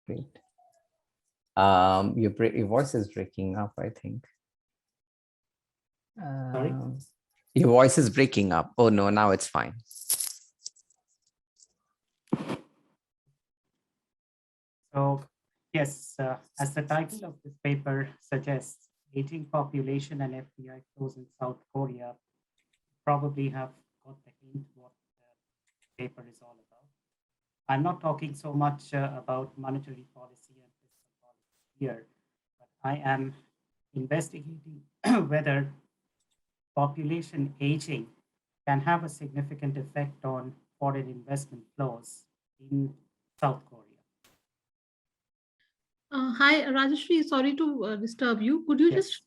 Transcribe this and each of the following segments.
Great. Your voice is breaking up, I think. Sorry? Your voice is breaking up. Oh no, now it's fine. So yes, as the title of this paper suggests, aging population and FDI flows in South Korea, probably have got the hint what the paper is all about. I'm not talking so much about monetary policy and fiscal policy here, but I am investigating whether population aging can have a significant effect on foreign investment flows in South Korea. Hi, Rajarshi, sorry to disturb you. Could you just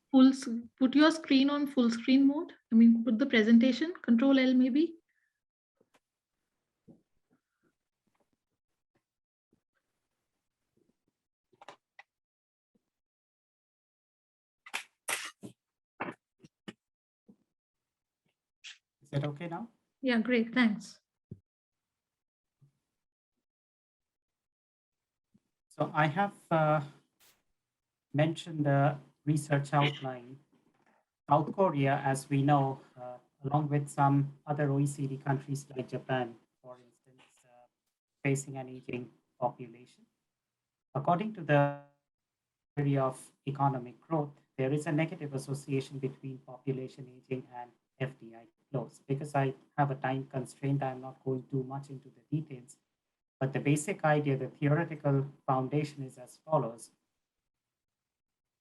put your screen on full screen mode? I mean, put the presentation, Control L maybe. Is that okay now? Yeah, great, thanks. So I have mentioned the research outline. South Korea, as we know, along with some other OECD countries like Japan, for instance, facing an aging population. According to the theory of economic growth, there is a negative association between population aging and FDI flows. Because I have a time constraint, I'm not going too much into the details. But the basic idea, the theoretical foundation is as follows.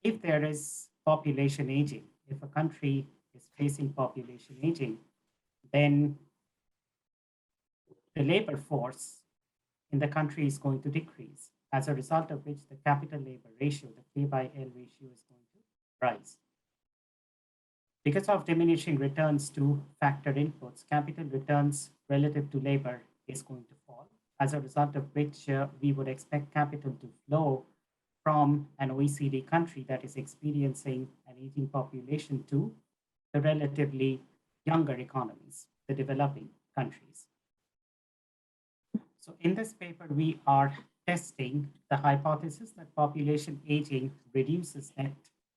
If there is population aging, if a country is facing population aging, then the labor force in the country is going to decrease, as a result of which the capital labor ratio, the K by L ratio, is going to rise. Because of diminishing returns to factor inputs, capital returns relative to labor is going to fall, as a result of which we would expect capital to flow from an OECD country that is experiencing an aging population to the relatively younger economies, the developing countries. So in this paper, we are testing the hypothesis that population aging reduces net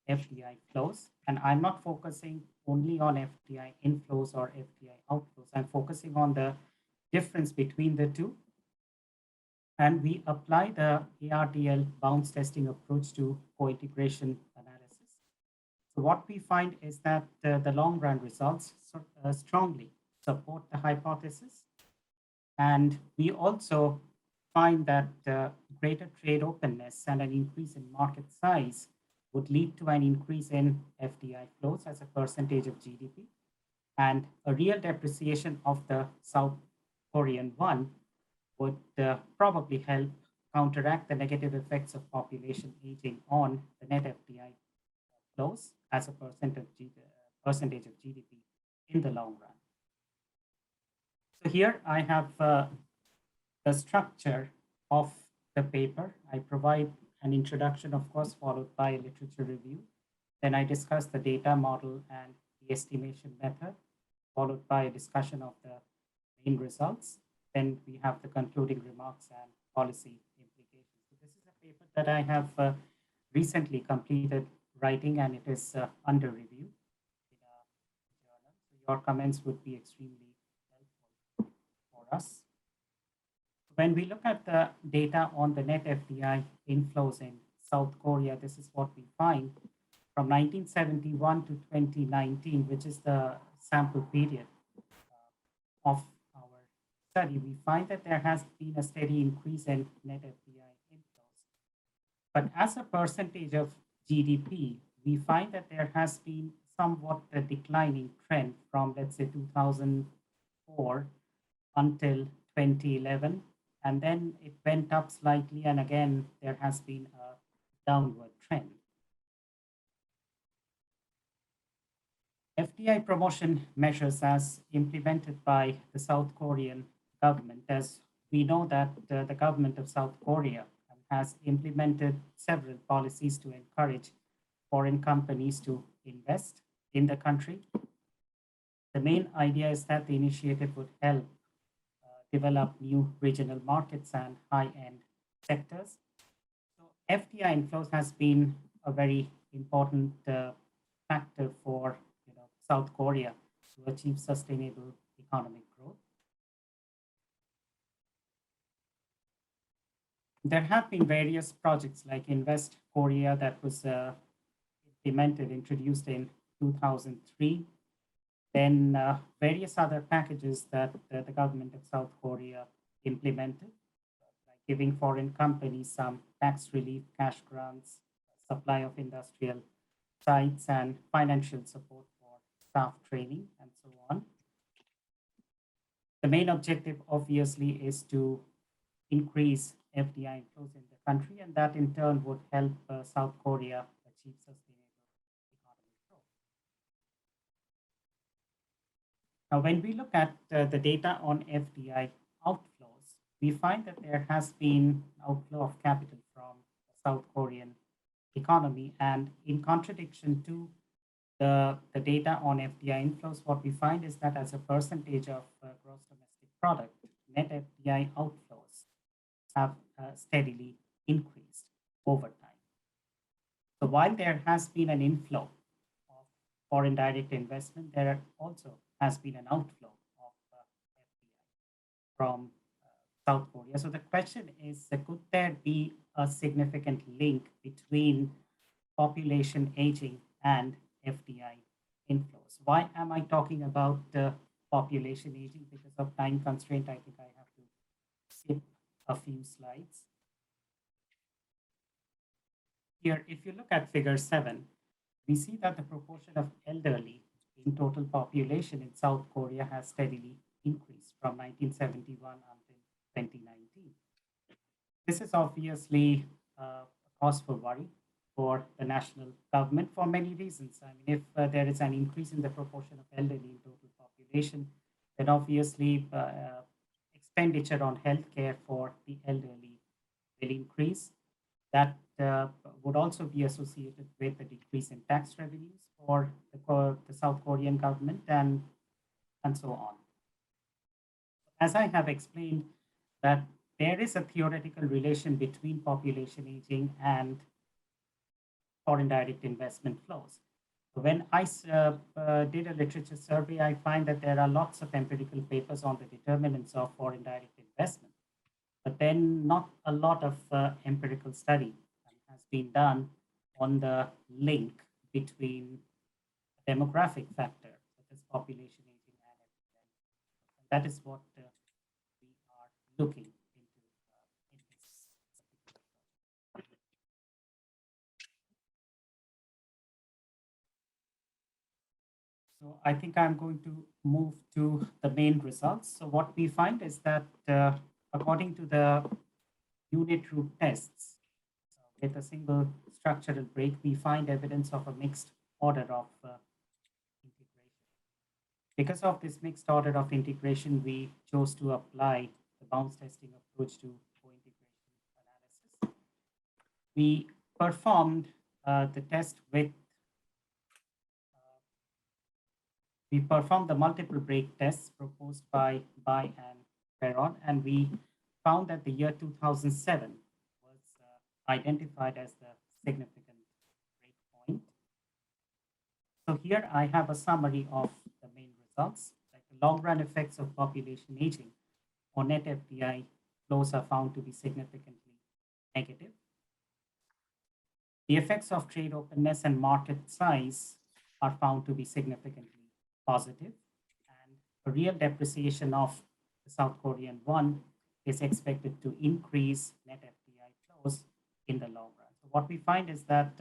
FDI flows. And I'm not focusing only on FDI inflows or FDI outflows. I'm focusing on the difference between the two. And we apply the ARDL bounds testing approach to co-integration analysis. So what we find is that the long run results strongly support the hypothesis. And we also find that greater trade openness and an increase in market size would lead to an increase in FDI flows as a percentage of GDP. And a real depreciation of the South Korean won would probably help counteract the negative effects of population aging on the net FDI flows as a percentage of GDP in the long run. So here I have the structure of the paper. I provide an introduction, of course, followed by a literature review. Then I discuss the data model and the estimation method, followed by a discussion of the main results. Then we have the concluding remarks and policy implications. So this is a paper that I have recently completed writing, and it is under review in a journal. So your comments would be extremely helpful for us. When we look at the data on the net FDI inflows in South Korea, this is what we find from 1971 to 2019, which is the sample period of study, we find that there has been a steady increase in net FDI inflows. But as a percentage of GDP, we find that there has been somewhat a declining trend from, let's say, 2004 until 2011. And then it went up slightly, and again, there has been a downward trend. FDI promotion measures as implemented by the South Korean government, as we know that the government of South Korea has implemented several policies to encourage foreign companies to invest in the country. The main idea is that the initiative would help develop new regional markets and high-end sectors. FDI inflows has been a very important factor for South Korea to achieve sustainable economic growth. There have been various projects like Invest Korea that was introduced in 2003. Then various other packages that the government of South Korea implemented, like giving foreign companies some tax relief, cash grants, supply of industrial sites, and financial support for staff training, and so on. The main objective, obviously, is to increase FDI inflows in the country, and that in turn would help South Korea achieve sustainable economic growth. Now, when we look at the data on FDI outflows, we find that there has been outflow of capital from the South Korean economy, and in contradiction to the data on FDI inflows, what we find is that as a percentage of gross domestic product, net FDI outflows have steadily increased over time. So while there has been an inflow of foreign direct investment, there also has been an outflow of FDI from South Korea. So the question is, could there be a significant link between population aging and FDI inflows? Why am I talking about population aging? Because of time constraint, I think I have to skip a few slides. Here, if you look at figure 7, we see that the proportion of elderly in total population in South Korea has steadily increased from 1971 until 2019. This is obviously a cause for worry for the national government for many reasons. I mean, if there is an increase in the proportion of elderly in total population, then obviously expenditure on healthcare for the elderly will increase. That would also be associated with a decrease in tax revenues for the South Korean government and so on. As I have explained, that there is a theoretical relation between population aging and foreign direct investment flows. When I did a literature survey, I find that there are lots of empirical papers on the determinants of foreign direct investment, but then not a lot of empirical study has been done on the link between a demographic factor, such as population aging and FDI. And that is what we are looking into in this particular project. So I think I'm going to move to the main results. So what we find is that according to the unit root tests, with a single structural break, we find evidence of a mixed order of integration. Because of this mixed order of integration, we chose to apply the bounds testing approach to co-integration analysis. We performed the test with we performed the multiple break tests proposed by and Kanon, and we found that the year 2007 was identified as the significant break point. So here I have a summary of the main results. Like the long run effects of population aging on net FDI flows are found to be significantly negative. The effects of trade openness and market size are found to be significantly positive, and a real depreciation of the South Korean won is expected to increase net FDI flows in the long run. So what we find is that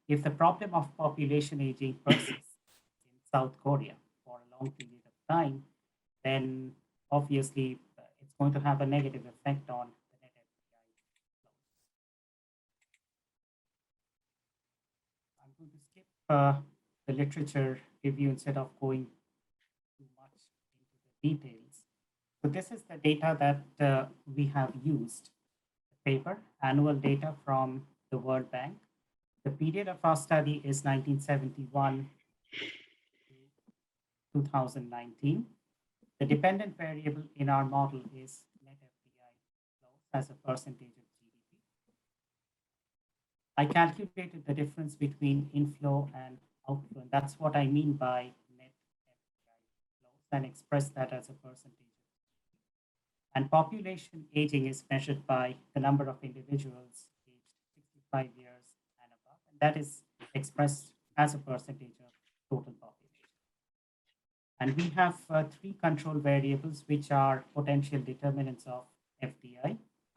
if the problem of population aging persists in South Korea for a long period of time, then obviously it's going to have a negative effect on the net FDI flows. I'm going to skip the literature review instead of going too much into the details. So this is the data that we have used. The paper, annual data from the World Bank. The period of our study is 1971 to 2019. The dependent variable in our model is net FDI flow as a percentage of GDP. I calculated the difference between inflow and outflow. And that's what I mean by net FDI flows, and express that as a percentage. And population aging is measured by the number of individuals aged 65 years and above. And that is expressed as a percentage of total population. And we have three control variables, which are potential determinants of FDI: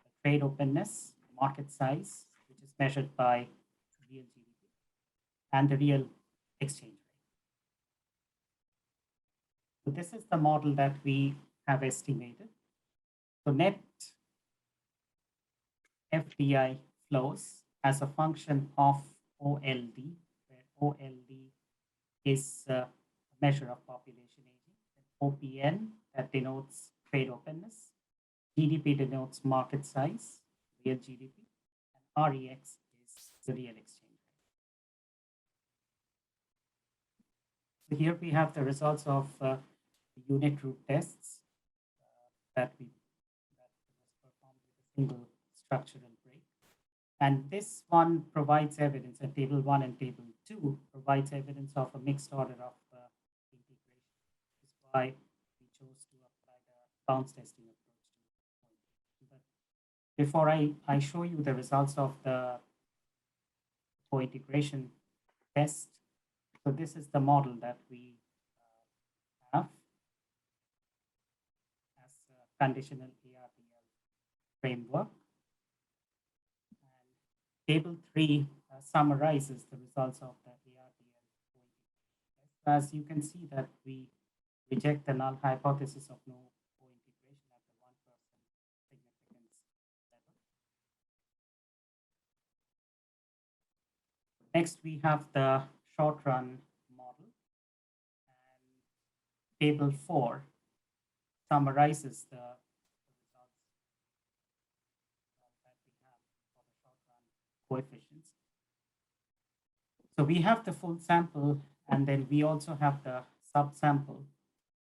the trade openness, market size, which is measured by real GDP, and the real exchange rate. So this is the model that we have estimated. So net FDI flows as a function of OLD, where OLD is a measure of population aging, and OPN, that denotes trade openness, GDP denotes market size, real GDP, and REX is the real exchange rate. So here we have the results of unit root tests that was performed with a single structural break. And this one provides evidence, and table 1 and table 2 provides evidence of a mixed order of integration. This is why we chose to apply the bounce testing approach to point. But before I show you the results of the co-integration test, so this is the model that we have as a conditional ARDL framework. And table 3 summarizes the results of the ARDL co-integration test. As you can see that we reject the null hypothesis of no co-integration at the 1% significance level. Next, we have the short run model, and table 4 summarizes the results that we have for the short run coefficients. So we have the full sample, and then we also have the subsample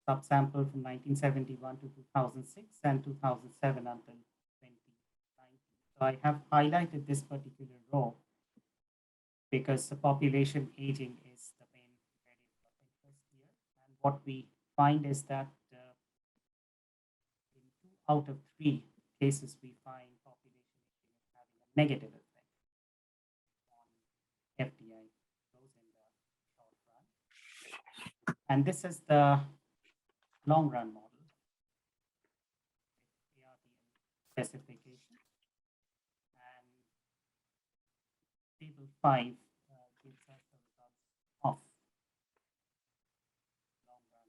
from 1971 to 2006 and 2007 until 2019. So I have highlighted this particular row because the population aging is the main variable of interest here. And what we find is that in 2 out of 3 cases, we find population aging is having a negative effect on FDI flows in the short run. And this is the long run model with ARDL specification. And table 5 gives us the results of long run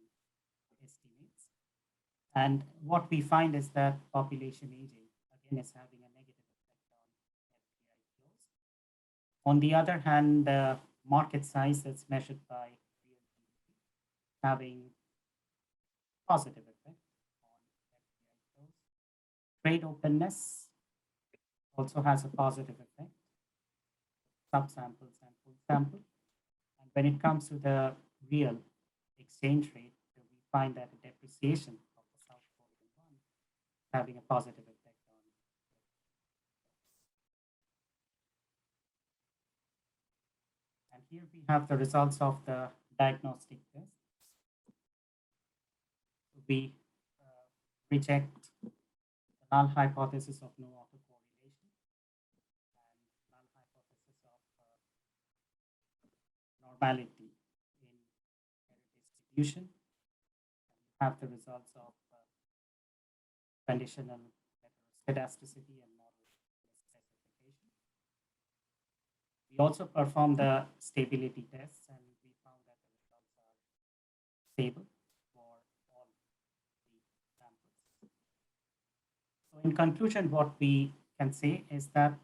estimates. And what we find is that population aging again is having a negative effect on FDI flows. On the other hand, the market size that's measured by real GDP having positive effect on FDI flows. Trade openness also has a positive effect, subsamples and full sample. And when it comes to the real exchange rate, we find that a depreciation of the South Korean won is having a positive effect on it. And here we have the results of the diagnostic test. We reject the null hypothesis of no autocorrelation and null hypothesis of normality in error distribution. And we have the results of conditional heteroscedasticity and model specification. We also performed the stability tests, and we found that the results are stable. So in conclusion, what we can say is that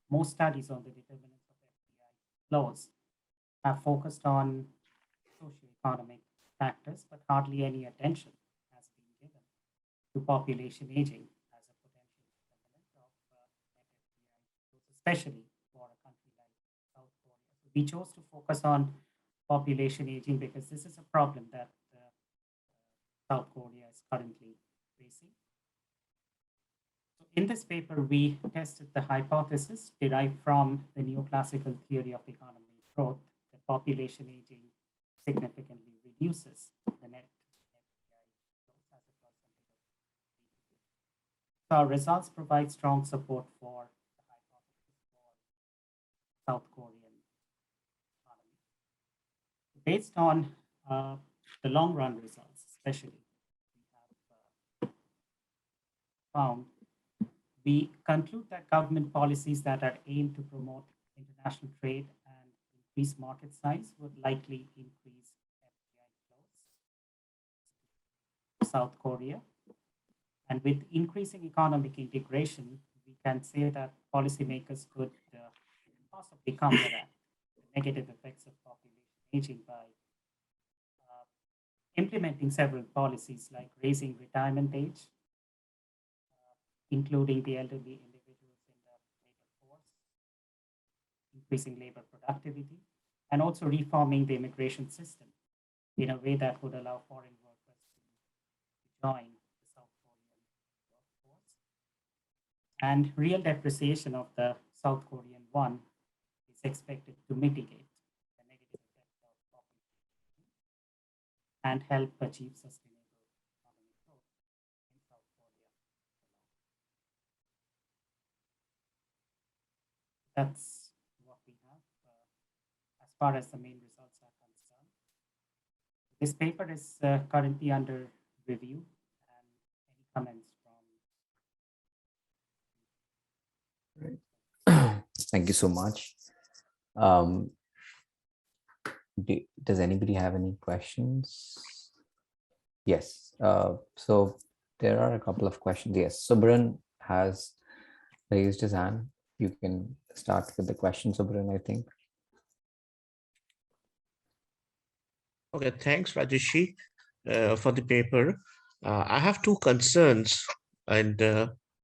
most studies on the determinants of FDI flows have focused on socioeconomic factors, but hardly any attention has been given to population aging as a potential determinant of net FDI flows, especially for a country like South Korea. So we chose to focus on population aging because this is a problem that South Korea is currently facing. So In this paper, we tested the hypothesis derived from the neoclassical theory of economic growth that population aging significantly reduces the net FDI growth as a percentage of GDP. So our results provide strong support for the hypothesis for South Korean economy. Based on the long run results, especially, we have found we conclude that government policies that are aimed to promote international trade and increase market size would likely increase FDI flows to South Korea. And with increasing economic integration, we can say that policymakers could possibly counteract the negative effects of population aging by implementing several policies like raising retirement age, including the elderly individuals in the labor force, increasing labor productivity, and also reforming the immigration system in a way that would allow foreign workers to join the South Korean workforce. And real depreciation of the South Korean won is expected to mitigate the negative effect of population and help achieve sustainable economic growth in South Korea. That's what we have as far as the main results are concerned. This paper is currently under review, and any comments from? Thank you so much. Does anybody have any questions? Yes. So there are a couple of questions. Yes. Subran has raised his hand. You can start with the question, Subran, I think. Okay, thanks, Rajarshi, for the paper. I have two concerns, and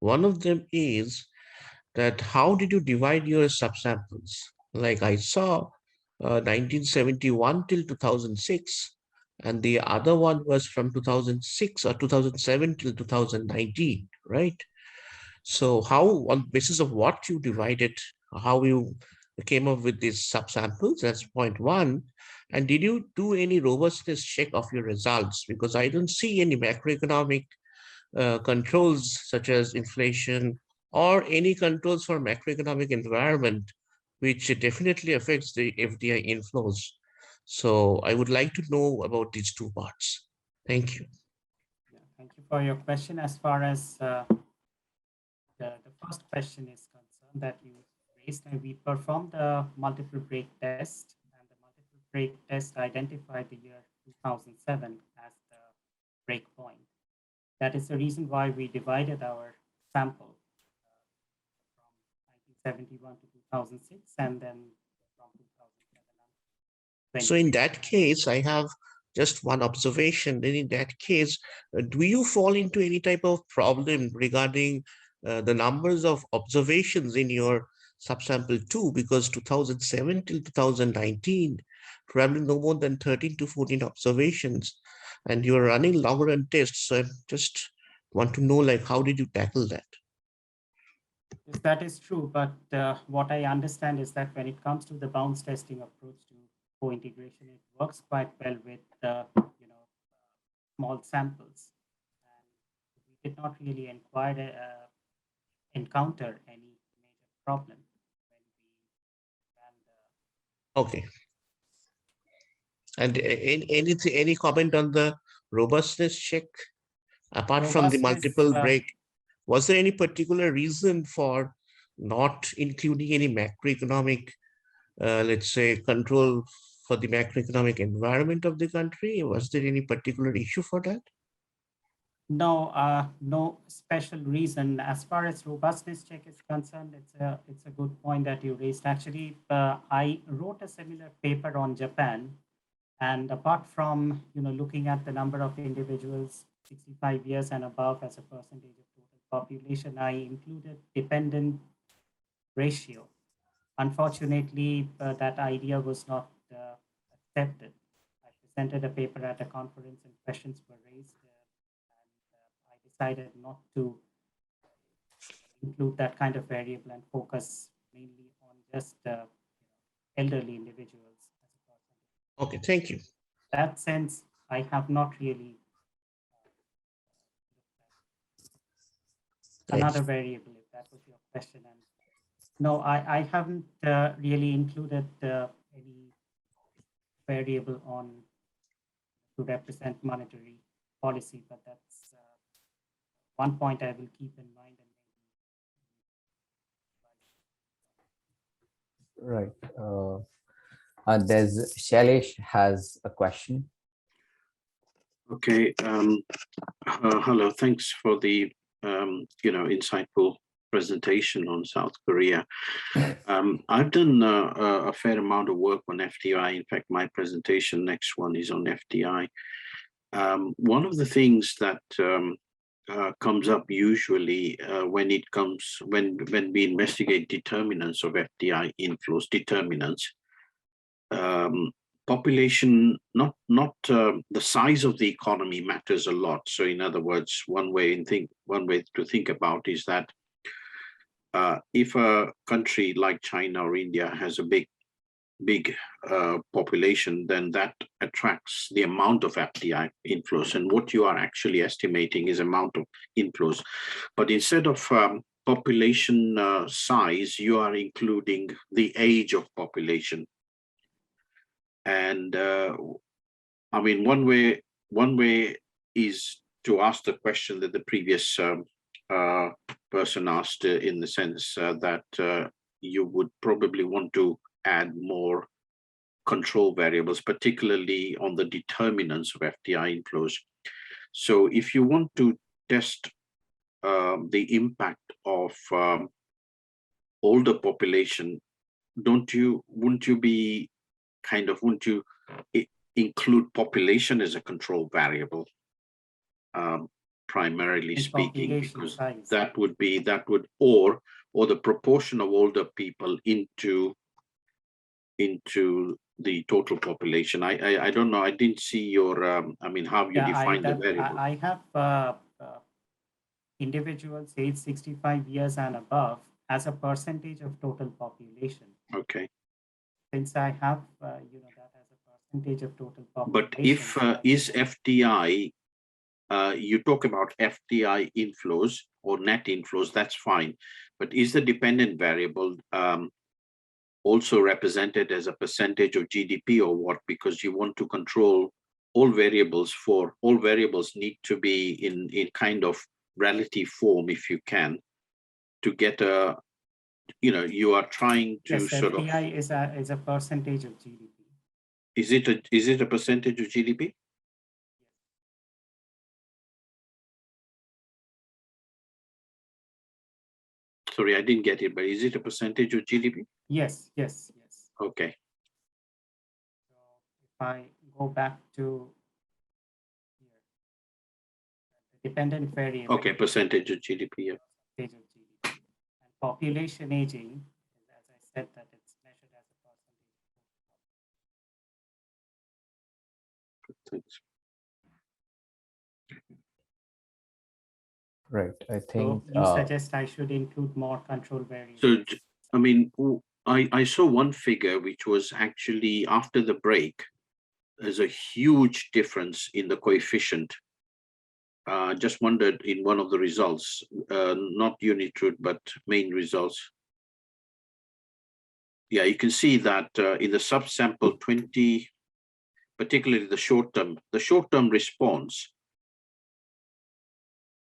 one of them is that how did you divide your subsamples? Like I saw 1971 till 2006, and the other one was from 2006 or 2007 till 2019, right? So how, on basis of what you divided, how you came up with these subsamples? That's point one. And did you do any robustness check of your results? Because I don't see any macroeconomic controls such as inflation or any controls for macroeconomic environment, which definitely affects the FDI inflows. So I would like to know about these two parts. Thank you. Yeah, thank you for your question. As far as the first question is concerned that you raised, and we performed a multiple break test, and the multiple break test identified the year 2007 as the break point. That is the reason why we divided our sample from 1971 to 2006, and then from 2007. So in that case, I have just one observation. Then in that case, do you fall into any type of problem regarding the numbers of observations in your subsample 2? Because 2007 till 2019, probably no more than 13 to 14 observations, and you are running longer run tests. So I just want to know, like, how did you tackle that? Yes, that is true. But what I understand is that when it comes to the bounds testing approach to co-integration, it works quite well with small samples. And we did not really encounter any major problem when we ran the. Okay. And any comment on the robustness check? Apart from the multiple break, was there any particular reason for not including any macroeconomic, let's say, control for the macroeconomic environment of the country? Was there any particular issue for that? No, no special reason. As far as robustness check is concerned, it's a good point that you raised. Actually, I wrote a similar paper on Japan, and apart from looking at the number of individuals 65 years and above as a percentage of total population, I included dependent ratio. Unfortunately, that idea was not accepted. I presented a paper at a conference and questions were raised, and I decided not to include that kind of variable and focus mainly on just elderly individuals as a percentage. Okay, thank you. In that sense, I have not really another variable, if that was your question. And no, I haven't really included any variable on to represent monetary policy, but that's one point I will keep in mind. Right. There's Sailesh has a question. Okay. Hello. Thanks for the insightful presentation on South Korea. I've done a fair amount of work on FDI. In fact, my presentation next one is on FDI. One of the things that comes up usually when we investigate determinants of FDI inflows, population, not the size of the economy matters a lot. So in other words, one way to think about is that if a country like China or India has a big population, then that attracts the amount of FDI inflows. And what you are actually estimating is amount of inflows. But instead of population size, you are including the age of population. And I mean, one way is to ask the question that the previous person asked, in the sense that you would probably want to add more control variables, particularly on the determinants of FDI inflows. So if you want to test the impact of older population, wouldn't you include population as a control variable, primarily speaking, because size. that would or the proportion of older people into the total population. I don't know. I didn't see your. I mean, how you define the variable. I have individuals aged 65 years and above as a percentage of total population. Okay. Since I have that as a percentage of total population. But if is FDI, you talk about FDI inflows or net inflows, that's fine. But is the dependent variable also represented as a percentage of GDP or what? Because you want to control all variables. All variables need to be in kind of relative form, if you can, to get a, you are trying to sort of. FDI is a percentage of GDP. Is it a percentage of GDP? Sorry, I didn't get it, but is it a percentage of GDP? Yes. Okay. So if I go back to here, the dependent variable. Okay, percentage of GDP, yeah. Percentage of GDP. And population aging, as I said, that it's measured as a percentage. Thanks. Right. I think So you suggest I should include more control variables. So, I mean, I saw one figure which was actually after the break, there's a huge difference in the coefficient. Just wondered in one of the results, not unit root, but main results. Yeah, you can see that in the subsample 20, particularly the short-term response,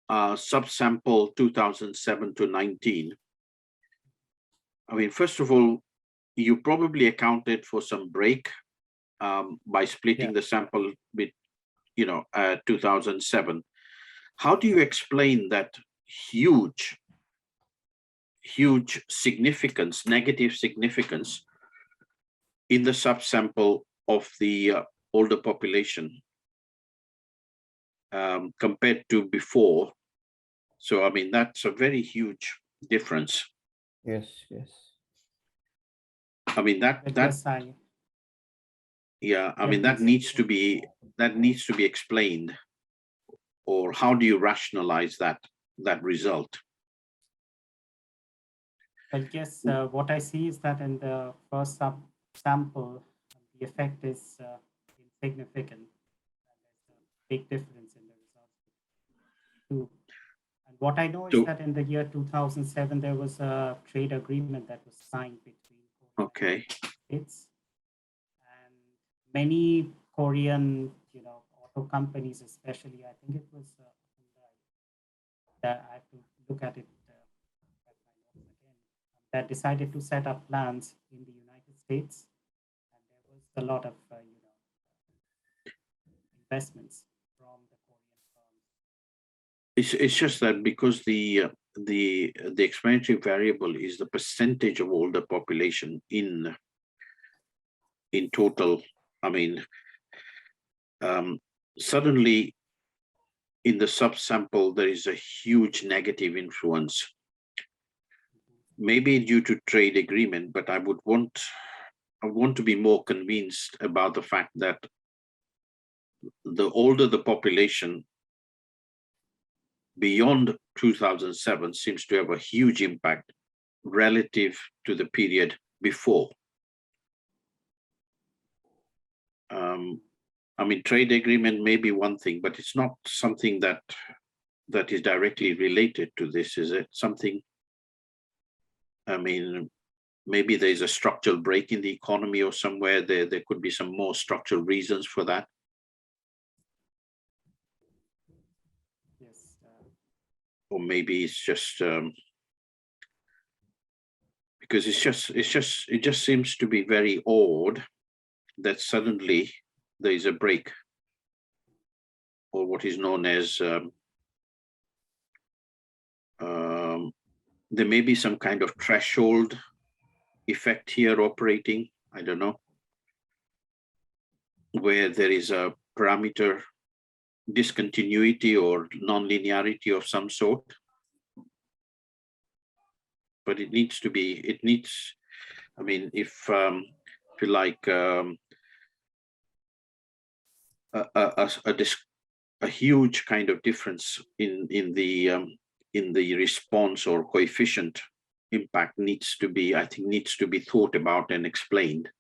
subsample 2007 to 19. I mean, first of all, you probably accounted for some break by splitting the sample with, 2007. How do you explain that huge significance, negative significance in the subsample of the older population compared to before? So, I mean, that's a very huge difference. yes. I mean, that needs to be explained, or how do you rationalize that result? Well, yes, what I see is that in the first sample, the effect is insignificant. And there's a big difference in the results. Too. And what I know is that in the year 2007, there was a trade agreement that was signed between Korea and the United States. And many Korean, auto companies, especially, I think it was that I have to look at it again, that decided to set up plants in the United States, and there was a lot of investments from the Korean firms. It's just that because the explanatory variable is the percentage of older population in total. I mean, suddenly in the subsample there is a huge negative influence, maybe due to trade agreement, but I want to be more convinced about the fact that the older the population beyond 2007 seems to have a huge impact relative to the period before. I mean, trade agreement may be one thing, but it's not something that is directly related to this, is it? Something, I mean, maybe there's a structural break in the economy or somewhere there could be some more structural reasons for that. Yes. Or maybe it's just because it just seems to be very odd that suddenly there is a break, or what is known as there may be some kind of threshold effect here operating, I don't know, where there is a parameter discontinuity or non-linearity of some sort. But it needs to be, I mean, if you like, a huge kind of difference in the response or coefficient impact needs to be, I think, needs to be thought about and explained.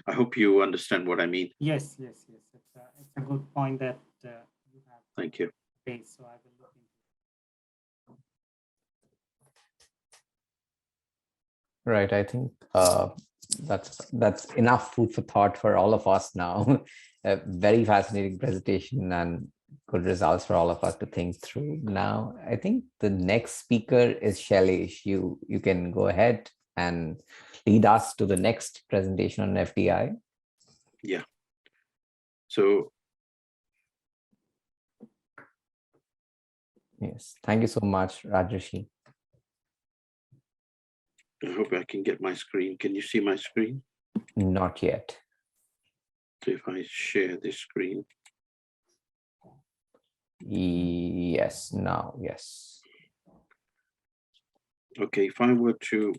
I hope you understand what I mean. Yes. It's a good point that you have. Thank you. Raised, so I will look into it. Right. I think that's enough food for thought for all of us now. A very fascinating presentation and good results for all of us to think through. Now, I think the next speaker is Sailesh. You can go ahead and lead us to the next presentation on FDI. Yeah. So, yes, thank you so much, Rajarshi. I hope I can get my screen. Can you see my screen? Not yet. So if I share this screen. Yes, now, yes. Okay, if I were to,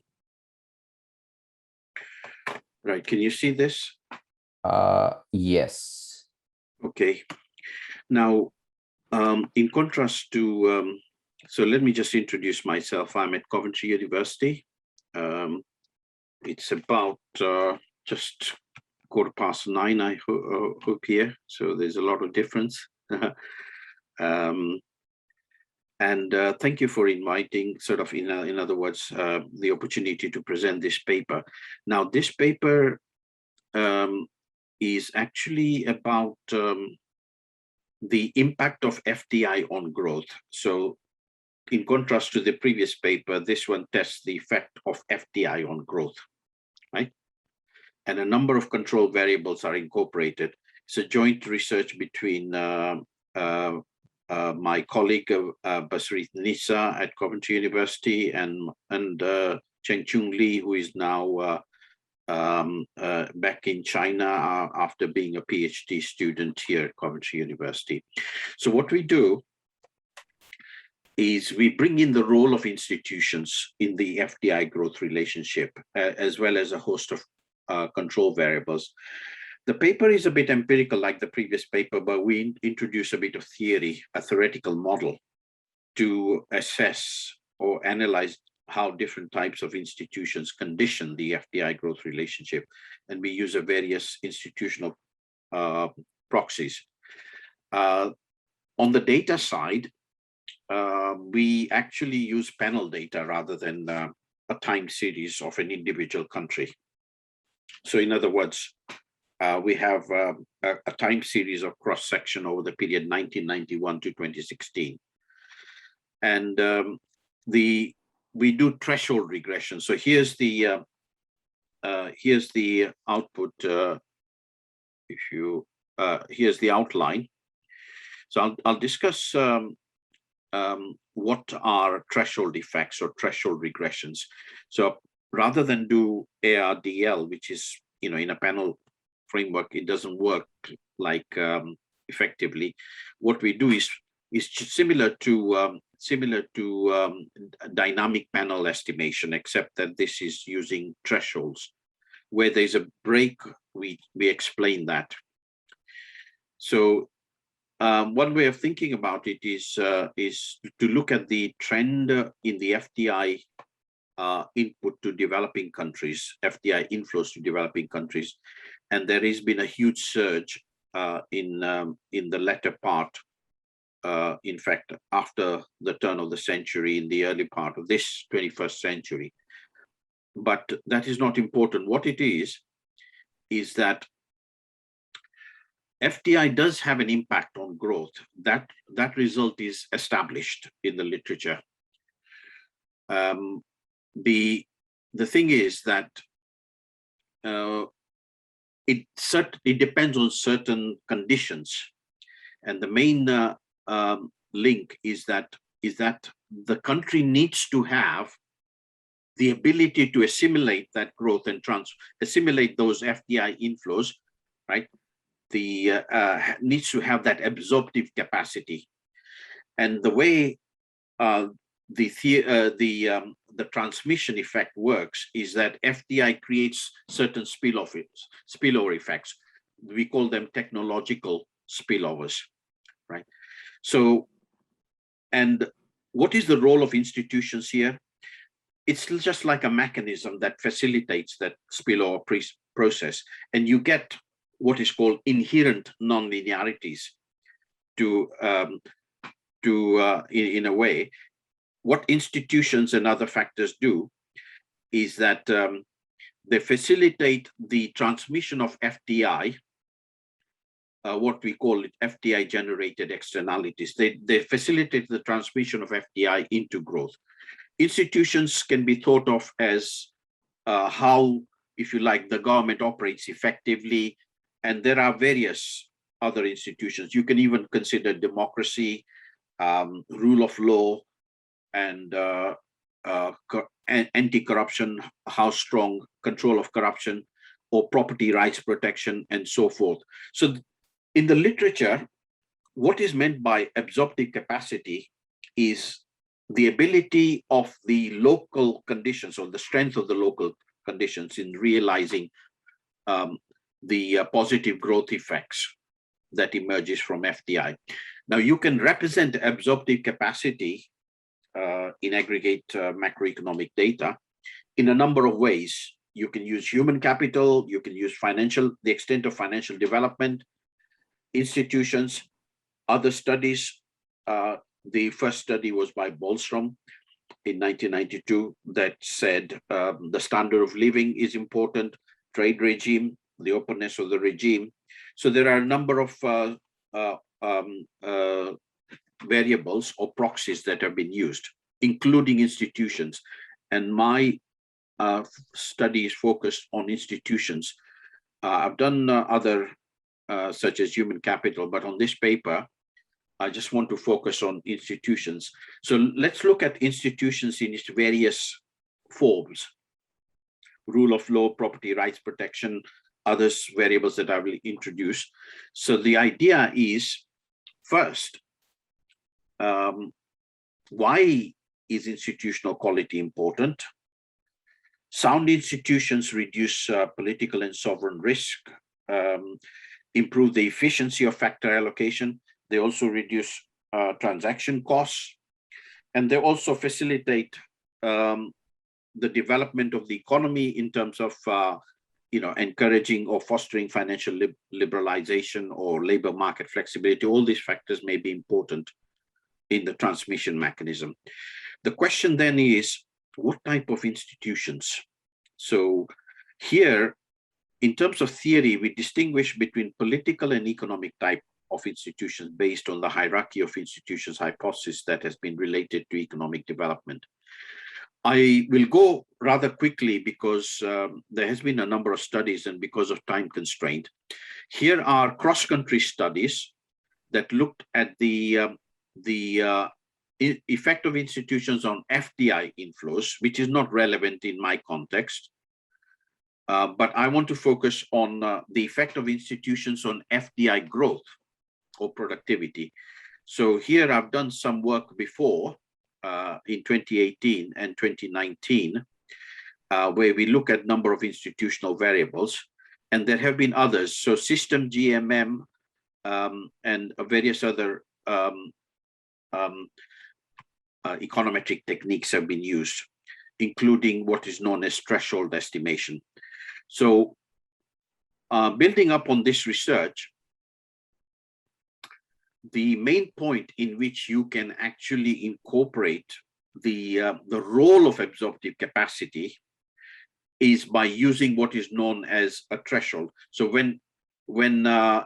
right, can you see this? Yes. Okay. Now, in contrast to, so let me just introduce myself. I'm at Coventry University. It's about just 9:15, I hope here. So there's a lot of difference. And thank you for inviting, sort of, in other words, the opportunity to present this paper. Now, this paper is actually about the impact of FDI on growth. So in contrast to the previous paper, this one tests the effect of FDI on growth, right? And a number of control variables are incorporated. It's a joint research between my colleague Baseerit Nissah at Coventry University and Chengchun Li, who is now back in China after being a PhD student here at Coventry University. So what we do is we bring in the role of institutions in the FDI growth relationship, as well as a host of control variables. The paper is a bit empirical like the previous paper, but we introduce a bit of theory, a theoretical model. to assess or analyze how different types of institutions condition the FDI growth relationship, and we use a various institutional proxies. On the data side, we actually use panel data rather than a time series of an individual country. So in other words, we have a time series of cross-section over the period 1991 to 2016. And we do threshold regression. So here's the output. Here's the outline. So I'll discuss what are threshold effects or threshold regressions. So rather than do ARDL, which is, in a panel framework, it doesn't work like effectively. What we do is similar to dynamic panel estimation, except that this is using thresholds. Where there's a break, we explain that. So one way of thinking about it is to look at the trend in the FDI input to developing countries, FDI inflows to developing countries, and there has been a huge surge in the latter part. In fact, after the turn of the century, in the early part of this 21st century. But that is not important. What it is that FDI does have an impact on growth. That result is established in the literature. The thing is that it depends on certain conditions, and the main link is that the country needs to have the ability to assimilate that growth and assimilate those FDI inflows, right? Needs to have that absorptive capacity, and the way the transmission effect works is that FDI creates certain spillover effects. We call them technological spillovers, right? So, and what is the role of institutions here? It's just like a mechanism that facilitates that spillover process, and you get what is called inherent non-linearities in a way. What institutions and other factors do is that they facilitate the transmission of FDI, what we call it FDI generated externalities. They facilitate the transmission of FDI into growth. Institutions can be thought of as how, if you like, the government operates effectively, and there are various other institutions. You can even consider democracy, rule of law, and anti-corruption, how strong control of corruption, or property rights protection, and so forth. So in the literature, what is meant by absorptive capacity is the ability of the local conditions, or the strength of the local conditions in realizing the positive growth effects that emerges from FDI. Now, you can represent absorptive capacity in aggregate macroeconomic data in a number of ways. You can use human capital, you can use the extent of financial development, institutions, other studies. The first study was by Bolstrom in 1992 that said the standard of living is important, trade regime, the openness of the regime. So there are a number of variables or proxies that have been used, including institutions. And my study is focused on institutions. I've done other such as human capital, but on this paper, I just want to focus on institutions. So let's look at institutions in its various forms: rule of law, property rights protection, others variables that I will introduce. So the idea is, first, why is institutional quality important? Sound institutions reduce political and sovereign risk, improve the efficiency of factor allocation. They also reduce transaction costs. and they also facilitate the development of the economy in terms of encouraging or fostering financial liberalization or labor market flexibility. All these factors may be important in the transmission mechanism. The question then is, what type of institutions? So here, in terms of theory, we distinguish between political and economic type of institutions based on the hierarchy of institutions hypothesis that has been related to economic development. I will go rather quickly because there has been a number of studies, and because of time constraint. Here are cross-country studies that looked at the effect of institutions on FDI inflows, which is not relevant in my context. But I want to focus on the effect of institutions on FDI growth or productivity. So here I've done some work before in 2018 and 2019, where we look at number of institutional variables, and there have been others. So system GMM and various other econometric techniques have been used, including what is known as threshold estimation. So building up on this research, the main point in which you can actually incorporate the role of absorptive capacity is by using what is known as a threshold. So when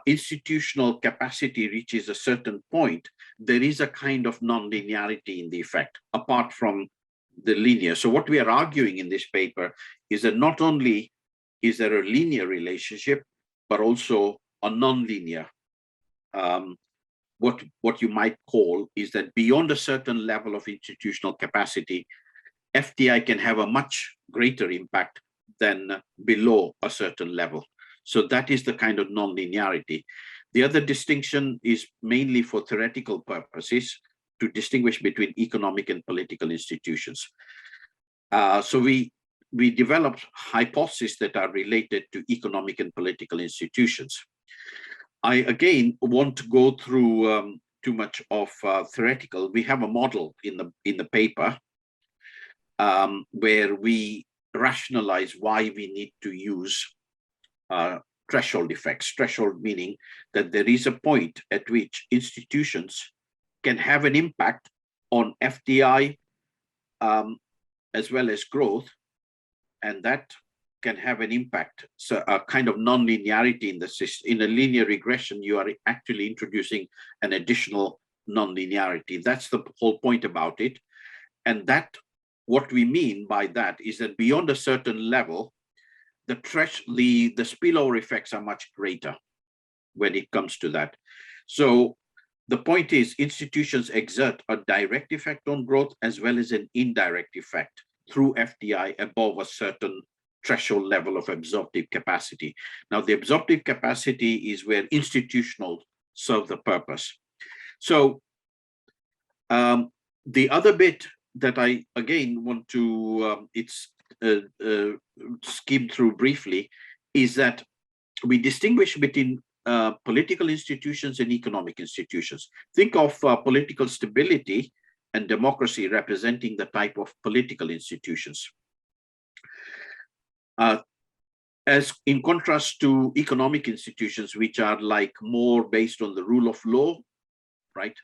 institutional capacity reaches a certain point, there is a kind of non-linearity in the effect, apart from the linear. So what we are arguing in this paper is that not only is there a linear relationship, but also a non-linear. What you might call is that beyond a certain level of institutional capacity, FDI can have a much greater impact than below a certain level. So that is the kind of non-linearity. The other distinction is mainly for theoretical purposes, to distinguish between economic and political institutions. So we developed hypotheses that are related to economic and political institutions. I again won't go through too much of theoretical. We have a model in the paper where we rationalize why we need to use threshold effects. Threshold meaning that there is a point at which institutions can have an impact on FDI as well as growth, and that can have an impact. So a kind of non-linearity in the system. In a linear regression, you are actually introducing an additional non-linearity. That's the whole point about it. And that, what we mean by that is that beyond a certain level, the spillover effects are much greater when it comes to that. So the point is, institutions exert a direct effect on growth as well as an indirect effect through FDI above a certain threshold level of absorptive capacity. Now, the absorptive capacity is where institutional serve the purpose. So the other bit that I again want to skim through briefly is that we distinguish between political institutions and economic institutions. Think of political stability and democracy representing the type of political institutions. As in contrast to economic institutions, which are like more based on the rule of law, right?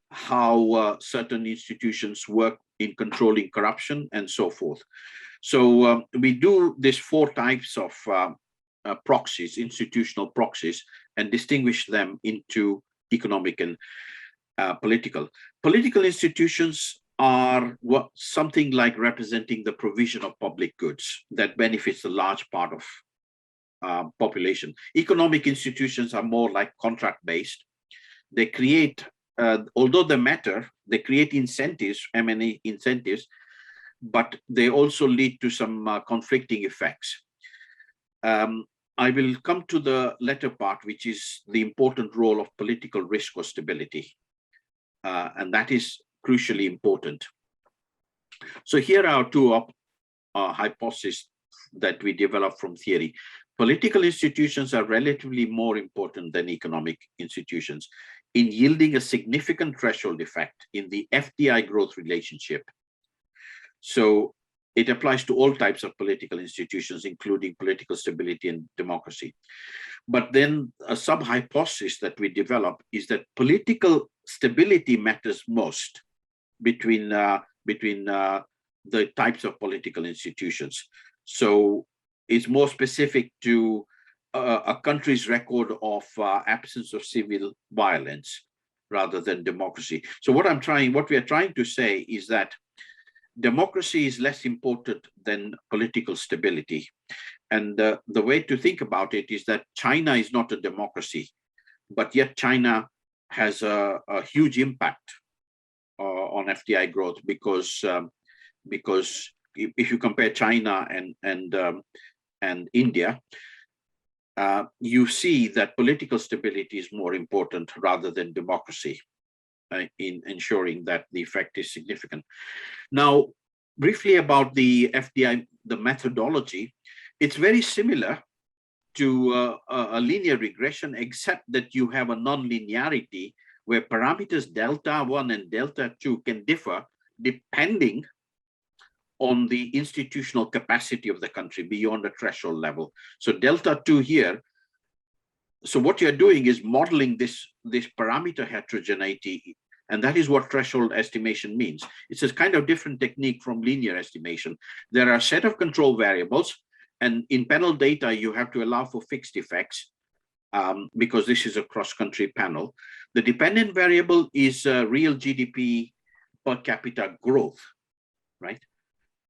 How certain institutions work in controlling corruption and so forth. So we do these 4 types of proxies, institutional proxies, and distinguish them into economic and political. Political institutions are something like representing the provision of public goods that benefits a large part of population. Economic institutions are more like contract-based. They create, although they matter, they create incentives, M&A incentives, but they also lead to some conflicting effects. I will come to the latter part, which is the important role of political risk or stability. And that is crucially important. So here are 2 hypotheses that we developed from theory. Political institutions are relatively more important than economic institutions. in yielding a significant threshold effect in the FDI growth relationship. So it applies to all types of political institutions, including political stability and democracy. But then a sub-hypothesis that we develop is that political stability matters most between the types of political institutions. So it's more specific to a country's record of absence of civil violence rather than democracy. So what we are trying to say is that democracy is less important than political stability. And the way to think about it is that China is not a democracy, but yet China has a huge impact on FDI growth because if you compare China and India, you see that political stability is more important rather than democracy in ensuring that the effect is significant. Now, briefly about the FDI, the methodology, it's very similar to a linear regression, except that you have a non-linearity where parameters delta 1 and delta 2 can differ depending on the institutional capacity of the country beyond a threshold level. So delta 2 here, so what you're doing is modeling this parameter heterogeneity, and that is what threshold estimation means. It's a kind of different technique from linear estimation. There are a set of control variables, and in panel data, you have to allow for fixed effects because this is a cross-country panel. The dependent variable is real GDP per capita growth, right?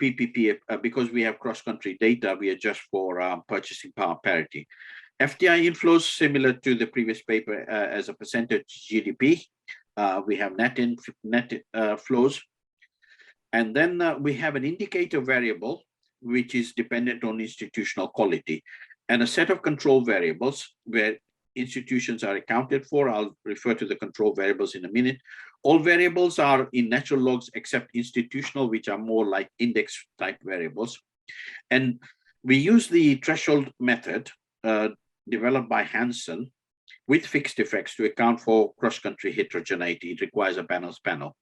PPP, because we have cross-country data, we adjust for purchasing power parity. FDI inflows, similar to the previous paper, as a percentage GDP. We have net flows. And then we have an indicator variable, which is dependent on institutional quality, and a set of control variables where institutions are accounted for. I'll refer to the control variables in a minute. All variables are in natural logs except institutional, which are more like index type variables. And we use the threshold method developed by Hansen with fixed effects to account for cross-country heterogeneity. It requires a panel's panel.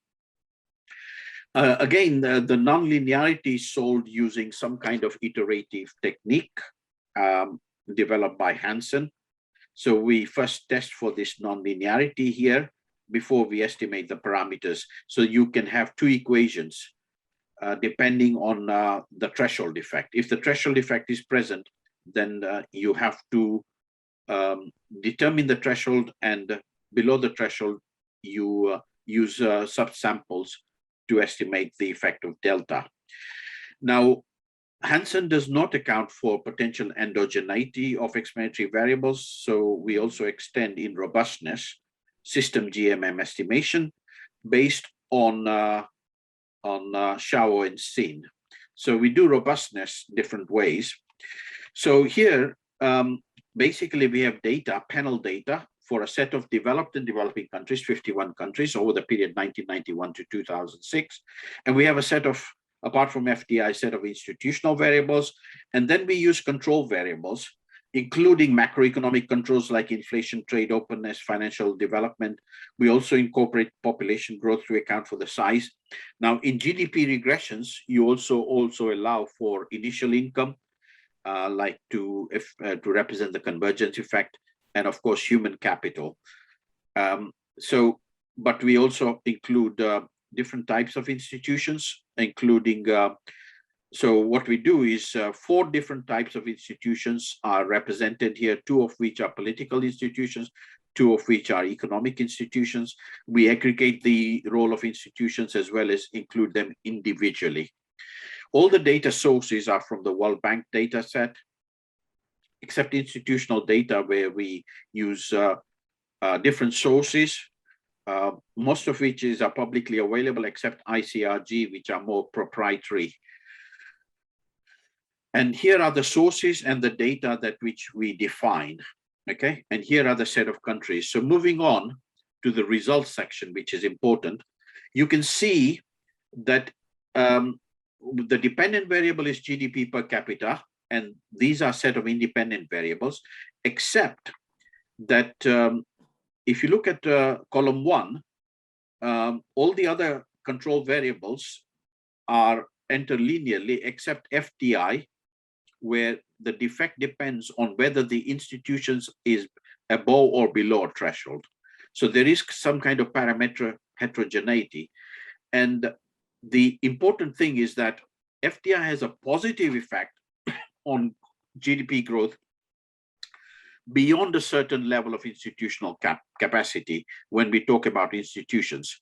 Again, the non-linearity is solved using some kind of iterative technique developed by Hansen. So we first test for this non-linearity here before we estimate the parameters. So you can have two equations depending on the threshold effect. If the threshold effect is present, then you have to determine the threshold, and below the threshold, you use subsamples to estimate the effect of delta. Now, Hansen does not account for potential endogeneity of explanatory variables, so we also extend in robustness system GMM estimation based on Shao and Sin. So we do robustness different ways. So here, basically we have data, panel data, for a set of developed and developing countries, 51 countries over the period 1991 to 2006. And we have a set of, apart from FDI, set of institutional variables. And then we use control variables, including macroeconomic controls like inflation, trade, openness, financial development. We also incorporate population growth to account for the size. Now, in GDP regressions, you also allow for initial income, like to represent the convergence effect, and of course, human capital. But we also include different types of institutions, including, so what we do is 4 different types of institutions are represented here, 2 of which are political institutions, 2 of which are economic institutions. We aggregate the role of institutions as well as include them individually. All the data sources are from the World Bank data set, except institutional data where we use different sources, most of which are publicly available except ICRG, which are more proprietary. And here are the sources and the data that which we define, okay? And here are the set of countries. So moving on to the results section, which is important, you can see that the dependent variable is GDP per capita, and these are a set of independent variables, except that if you look at column 1, all the other control variables are entered linearly except FDI, where the defect depends on whether the institutions is above or below a threshold. So there is some kind of parameter heterogeneity. And the important thing is that FDI has a positive effect on GDP growth beyond a certain level of institutional capacity when we talk about institutions.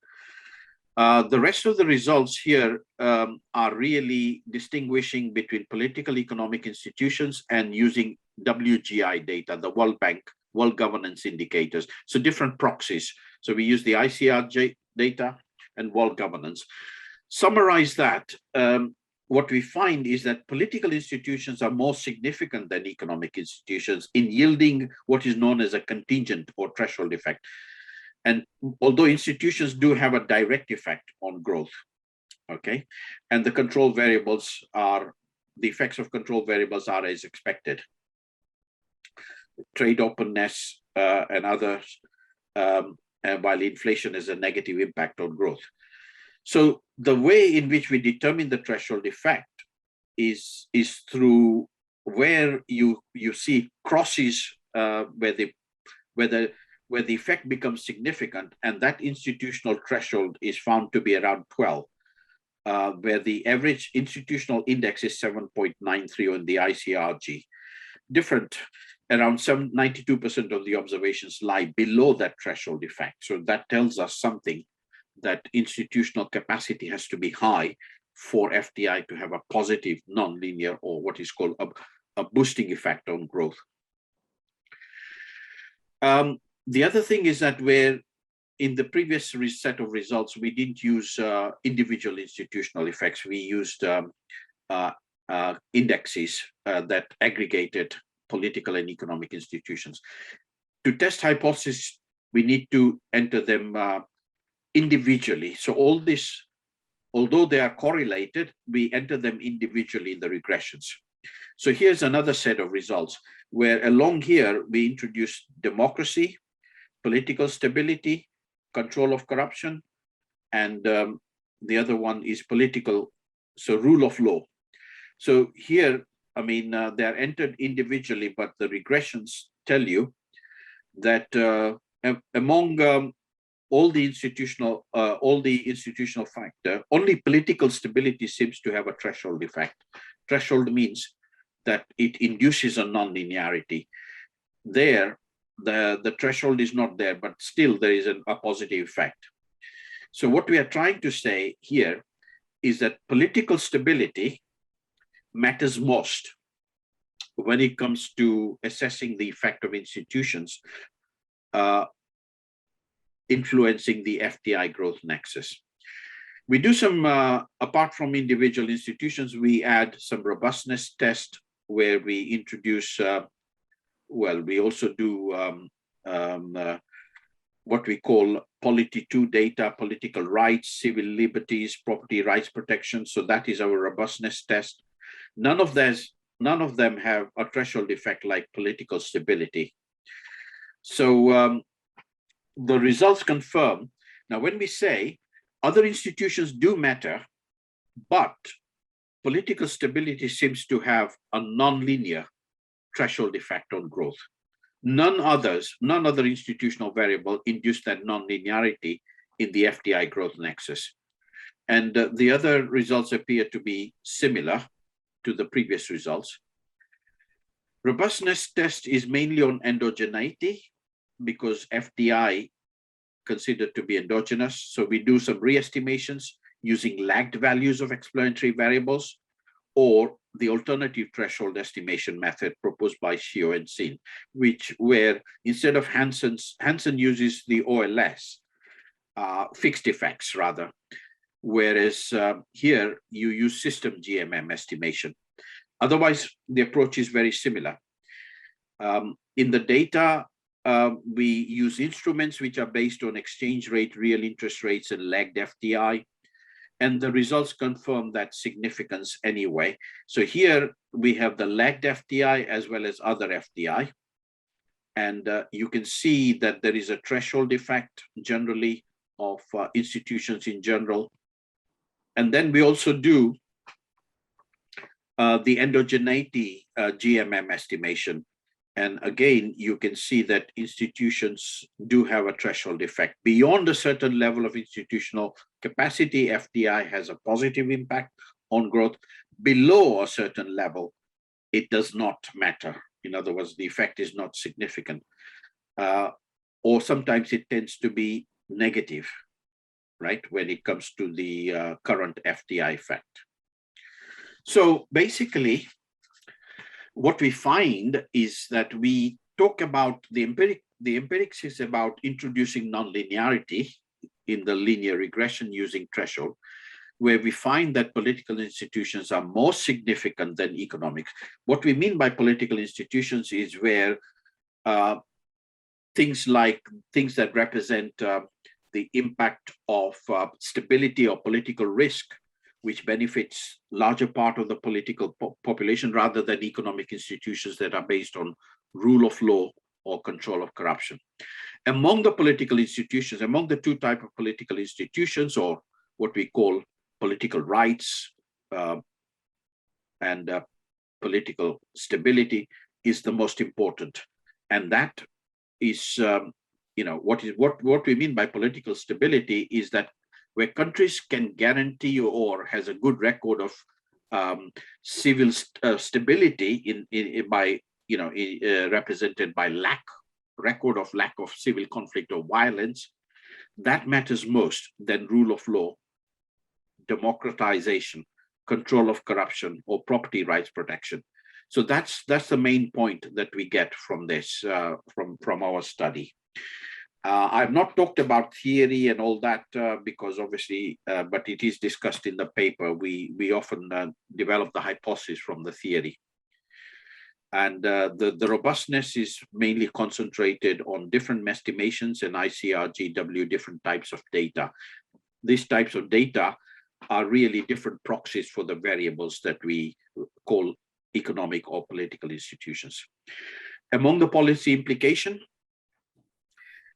The rest of the results here are really distinguishing between political economic institutions and using WGI data, the World Bank, World Governance Indicators. So different proxies. So we use the ICRJ data and World Governance. Summarize that, what we find is that political institutions are more significant than economic institutions in yielding what is known as a contingent or threshold effect. And although institutions do have a direct effect on growth, okay, and the control variables are, the effects of control variables are as expected. Trade openness and others, while inflation has a negative impact on growth. So the way in which we determine the threshold effect is through where you see crosses where the effect becomes significant, and that institutional threshold is found to be around 12, where the average institutional index is 7.93 on the ICRG. Different, around 92% of the observations lie below that threshold effect. So that tells us something, that institutional capacity has to be high for FDI to have a positive non-linear, or what is called a boosting effect on growth. The other thing is that where in the previous set of results, we didn't use individual institutional effects. We used indexes that aggregated political and economic institutions. To test hypotheses, we need to enter them individually. So all this, although they are correlated, we enter them individually in the regressions. So here's another set of results where along here, we introduce democracy, political stability, control of corruption, and the other one is political, so rule of law. So here, I mean, they're entered individually, but the regressions tell you that among all the institutional factor, only political stability seems to have a threshold effect. Threshold means that it induces a non-linearity. There, the threshold is not there, but still there is a positive effect. So what we are trying to say here is that political stability matters most when it comes to assessing the effect of institutions influencing the FDI growth nexus. We do some, apart from individual institutions, we add some robustness test where we introduce, well, we also do what we call polity 2 data, political rights, civil liberties, property rights protection. So that is our robustness test. None of them have a threshold effect like political stability. So the results confirm. Now, when we say other institutions do matter, but political stability seems to have a non-linear threshold effect on growth. None other institutional variable induce that non-linearity in the FDI growth nexus. And the other results appear to be similar to the previous results. Robustness test is mainly on endogeneity because FDI considered to be endogenous. So we do some re-estimations using lagged values of explanatory variables or the alternative threshold estimation method proposed by Shio and Sin, where instead of Hansen uses the OLS, fixed effects rather, whereas here you use system GMM estimation. Otherwise, the approach is very similar. In the data, we use instruments which are based on exchange rate, real interest rates, and lagged FDI. And the results confirm that significance anyway. So here we have the lagged FDI as well as other FDI. And you can see that there is a threshold effect generally of institutions in general. And then we also do the endogeneity GMM estimation. And again, you can see that institutions do have a threshold effect. Beyond a certain level of institutional capacity, FDI has a positive impact on growth. Below a certain level, it does not matter. In other words, the effect is not significant. Or sometimes it tends to be negative, right, when it comes to the current FDI effect. So basically, what we find is that we talk about the empirics is about introducing nonlinearity in the linear regression using threshold, where we find that political institutions are more significant than economics. What we mean by political institutions is where things that represent the impact of stability or political risk, which benefits larger part of the political population, rather than economic institutions that are based on rule of law or control of corruption. Among the political institutions, among the two types of political institutions, or what we call political rights and political stability, is the most important. And that is, what we mean by political stability is that where countries can guarantee or has a good record of civil stability represented by record of lack of civil conflict or violence, that matters most than rule of law, democratization, control of corruption, or property rights protection. So that's the main point that we get from this, from our study. I've not talked about theory and all that because obviously, but it is discussed in the paper. We often develop the hypothesis from the theory. And the robustness is mainly concentrated on different estimations and ICRGW, different types of data. These types of data are really different proxies for the variables that we call economic or political institutions. Among the policy implication,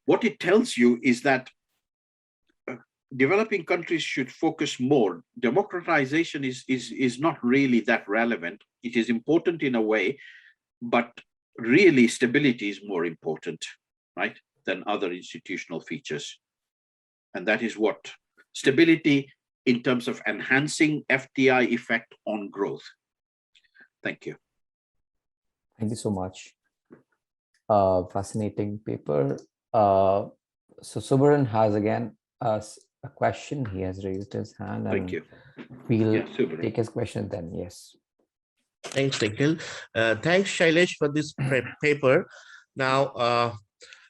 what it tells you is that developing countries should focus more. Democratization is not really that relevant. It is important in a way, but really stability is more important, right, than other institutional features. And that is what stability in terms of enhancing FDI effect on growth. Thank you. Thank you so much. Fascinating paper. So Subaran has again a question. He has raised his hand. Thank you. We'll take his question then. Yes. Thanks, Nikhil. Thanks, Sailesh, for this paper. Now,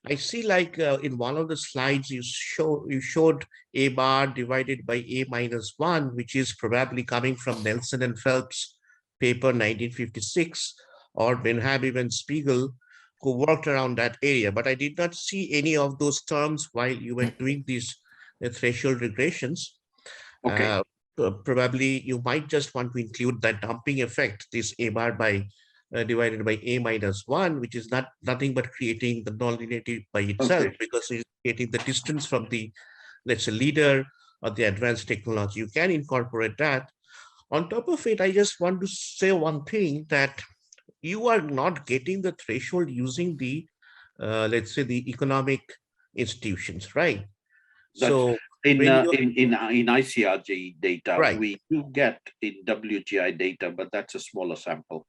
I see like in one of the slides you showed A bar divided by A minus 1, which is probably coming from Nelson and Phelps paper 1956, or Ben-Habib and Spiegel, who worked around that area. But I did not see any of those terms while you were doing these threshold regressions. Okay. Probably you might just want to include that dumping effect, this A bar by divided by A minus 1, which is nothing but creating the nonlinearity by itself, because it's creating the distance from the, let's say, leader or the advanced technology. You can incorporate that. On top of it, I just want to say one thing, that you are not getting the threshold using the, let's say, the economic institutions, right? So in ICRG data, right, we do get in WGI data, but that's a smaller sample.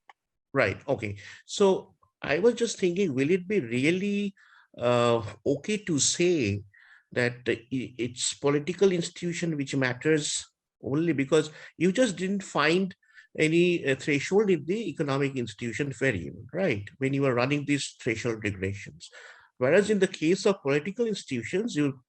Right. Okay. So I was just thinking, will it be really okay to say that it's political institution which matters only because you just didn't find any threshold in the economic institution variable, right? When you were running these threshold regressions. Whereas in the case of political institutions, you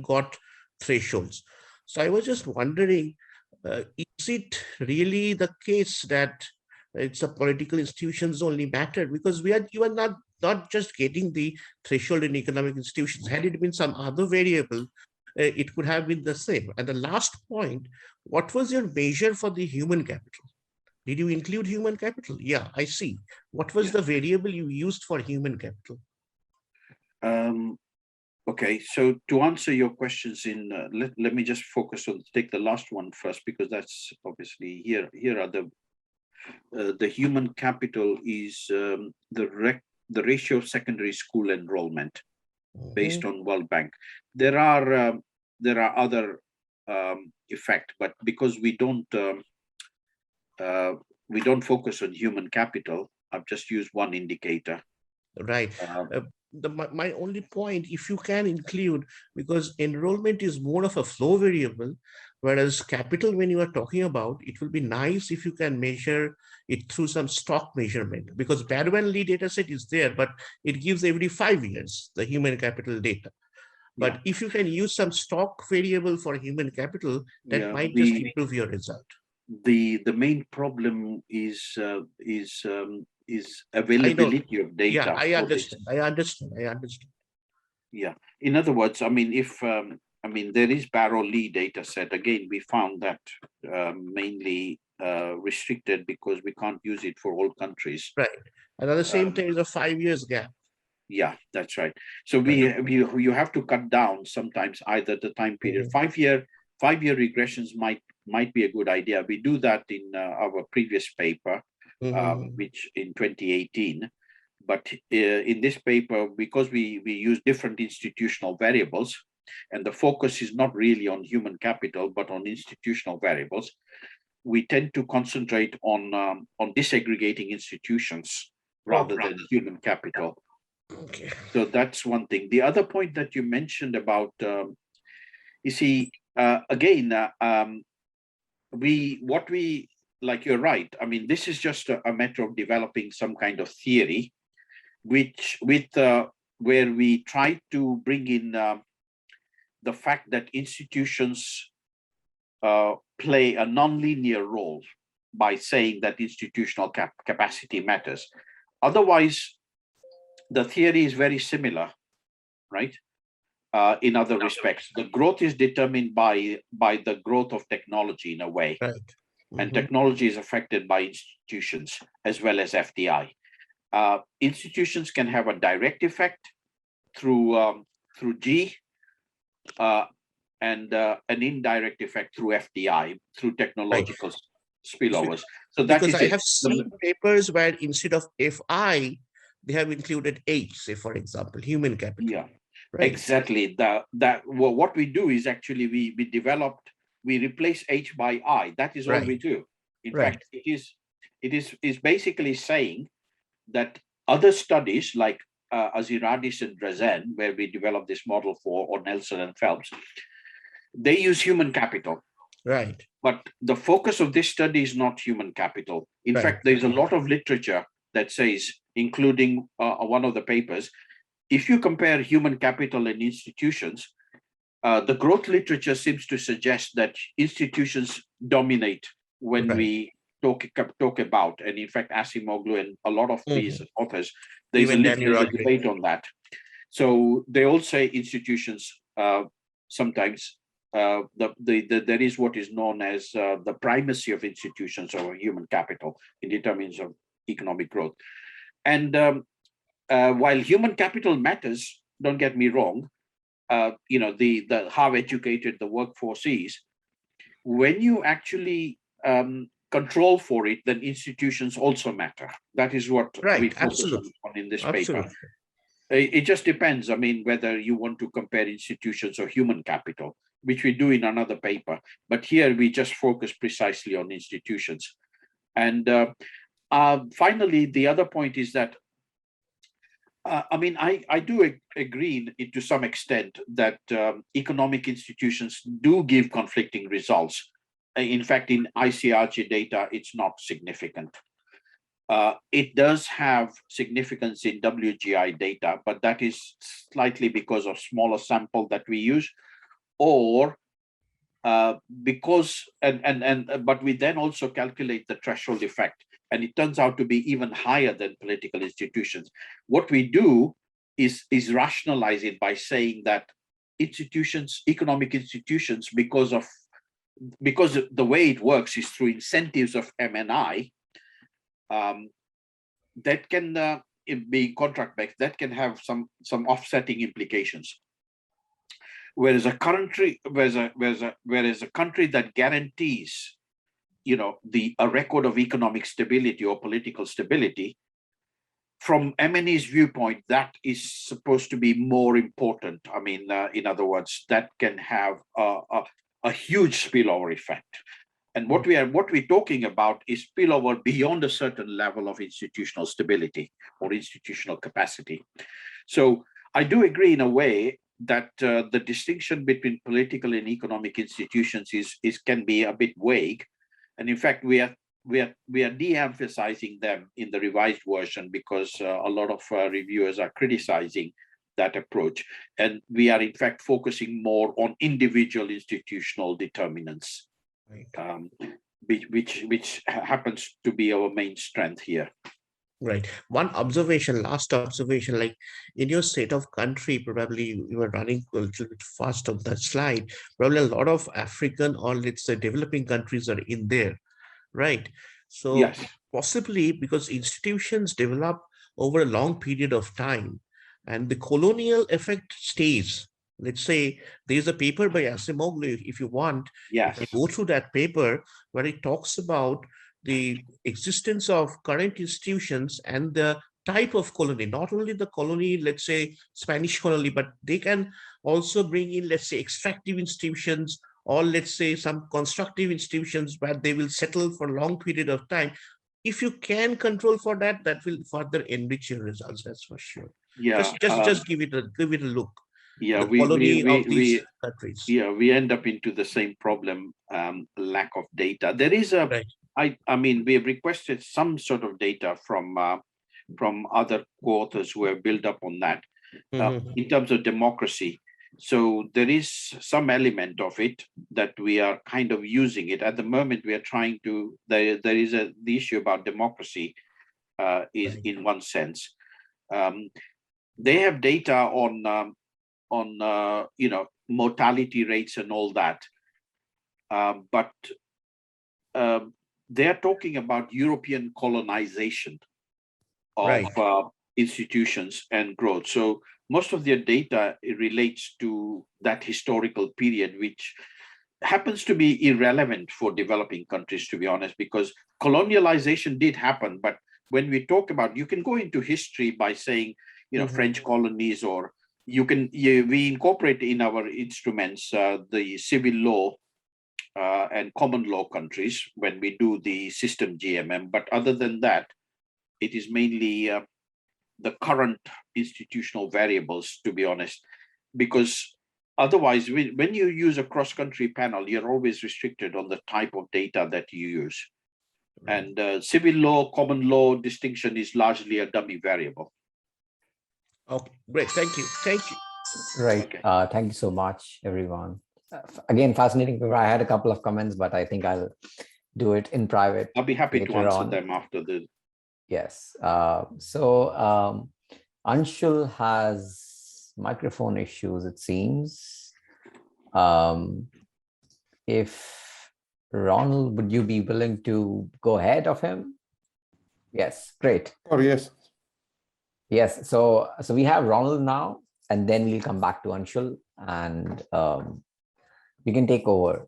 got thresholds. So I was just wondering, is it really the case that it's a political institutions only matter? Because you are not just getting the threshold in economic institutions. Had it been some other variable, it could have been the same. And the last point, what was your measure for the human capital? Did you include human capital? Yeah, I see. What was the variable you used for human capital? Okay, so to answer your questions let me just focus on, take the last one first, because that's obviously here are the human capital is the ratio of secondary school enrollment based on World Bank. There are other effect, but because we don't focus on human capital, I've just used one indicator. Right. My only point, if you can include, because enrollment is more of a flow variable, whereas capital, when you are talking about, it will be nice if you can measure it through some stock measurement, because Barwan-Lee data set is there, but it gives every 5 years the human capital data. But if you can use some stock variable for human capital, that might just improve your result. The main problem is availability of data. Yeah, I understand. Yeah. In other words, I mean, if there is Barrow-Lee data set. Again, we found that mainly restricted because we can't use it for all countries. Right. And at the same time, is a 5 years gap. Yeah, that's right. So you have to cut down sometimes either the time period. 5 year regressions might be a good idea. We do that in our previous paper, which in 2018. But in this paper, because we use different institutional variables, and the focus is not really on human capital, but on institutional variables, we tend to concentrate on disaggregating institutions rather than human capital. Okay. So that's one thing. The other point that you mentioned about, you see, again, like, you're right. I mean, this is just a matter of developing some kind of theory, where we try to bring in the fact that institutions play a nonlinear role by saying that institutional capacity matters. Otherwise, the theory is very similar, right? In other respects, the growth is determined by the growth of technology in a way, right. And technology is affected by institutions as well as FDI. Institutions can have a direct effect through G, and an indirect effect through FDI, through technological spillovers. So that because is I have seen papers where instead of FI, they have included H, say for example, human capital. Yeah, right. Exactly. What we do is actually we replace H by I. That is all we do. In fact, it is basically saying that other studies like Aziradis and Drazen, where we developed this model for, or Nelson and Phelps, they use human capital. Right. But the focus of this study is not human capital. In fact, there's a lot of literature that says, including one of the papers, if you compare human capital and institutions, the growth literature seems to suggest that institutions dominate when we talk about, and in fact, Asimoglu and a lot of these authors, there's a little debate on that. So they all say institutions sometimes, there is what is known as the primacy of institutions over human capital in determinants of economic growth. And while human capital matters, don't get me wrong, the how educated the workforce is, when you actually control for it, then institutions also matter. That is what we focus on in this paper. It just depends, I mean, whether you want to compare institutions or human capital, which we do in another paper. But here we just focus precisely on institutions. And finally, the other point is that, I mean, I do agree to some extent that economic institutions do give conflicting results. In fact, in ICRG data, it's not significant. It does have significance in WGI data, but that is slightly because of smaller sample that we use, or because, but we then also calculate the threshold effect, and it turns out to be even higher than political institutions. What we do is rationalize it by saying that institutions, economic institutions, because the way it works is through incentives of M&I, that can being contract-based, that can have some offsetting implications. Whereas a country that guarantees, you know, a record of economic stability or political stability, from M&E's viewpoint, that is supposed to be more important. I mean, in other words, that can have a huge spillover effect. And what we're talking about is spillover beyond a certain level of institutional stability or institutional capacity. So I do agree in a way that the distinction between political and economic institutions can be a bit vague, and in fact we are de-emphasizing them in the revised version because a lot of reviewers are criticizing that approach, and we are in fact focusing more on individual institutional determinants, right. Which happens to be our main strength here. Right. One observation, last observation, like in your state of country, probably you were running a little bit fast on that slide. Probably a lot of African or let's say developing countries are in there, right? So yes, possibly because institutions develop over a long period of time and the colonial effect stays. Let's say there's a paper by Acemoglu, if you want, yes, if I go through that paper where it talks about the existence of current institutions and the type of colony, not only the colony, let's say Spanish colony, but they can also bring in, let's say, extractive institutions or let's say some constructive institutions where they will settle for a long period of time. If you can control for that, that will further enrich your results, that's for sure. Yeah, just give it a look. Yeah, the colony of these countries. Yeah, we end up into the same problem, lack of data. There is a, right. I mean, we have requested some sort of data from other co-authors who have built up on that in terms of democracy. So there is some element of it that we are kind of using it at the moment. We are trying to. There is the issue about democracy is right. in one sense. They have data on you know, mortality rates and all that, but they are talking about European colonization of right. Institutions and growth. So most of their data relates to that historical period, which happens to be irrelevant for developing countries, to be honest, because colonialization did happen. But when we talk about, you can go into history by saying, you know, French colonies, or we incorporate in our instruments the civil law and common law countries when we do the system GMM. But other than that, it is mainly the current institutional variables, to be honest, because otherwise, when you use a cross-country panel, you're always restricted on the type of data that you use. And civil law, common law distinction is largely a dummy variable. Okay, great. Thank you. Thank you. Right. Okay. Thank you so much, everyone. Again, fascinating paper. I had a couple of comments, but I think I'll do it in private. I'll be happy to answer on. them after the. Yes. Anshul has microphone issues, it seems. If Ronald, would you be willing to go ahead of him? Yes, great. Oh, yes. Yes, so we have Ronald now, and then we'll come back to Anshul, and you can take over.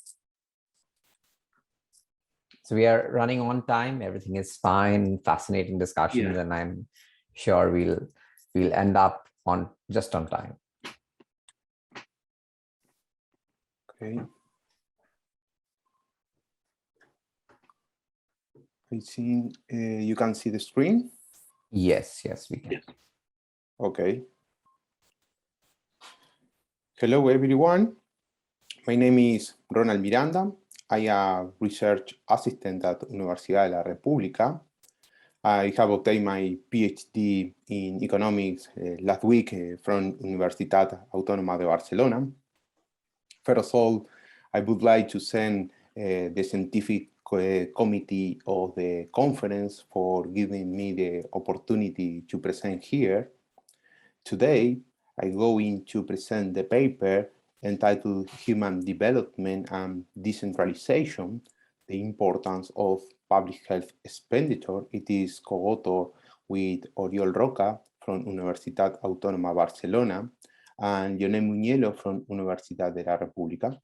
So we are running on time. Everything is fine. Fascinating discussions, and I'm sure we'll end up just on time. Okay. I think you can see the screen. Yes, we can. Yes. Okay. Hello, everyone. My name is Ronald Miranda. I am a research assistant at Universitat de la República. I have obtained my PhD in economics last week from Universitat Autònoma de Barcelona. First of all, I would like to thank the scientific committee of the conference for giving me the opportunity to present here. Today, I'm going to present the paper entitled Human Development and Decentralization, the Importance of Public Health Expenditure. It is co-authored with Oriol Roca from Universitat Autònoma Barcelona and Muinelo from Universitat de la República.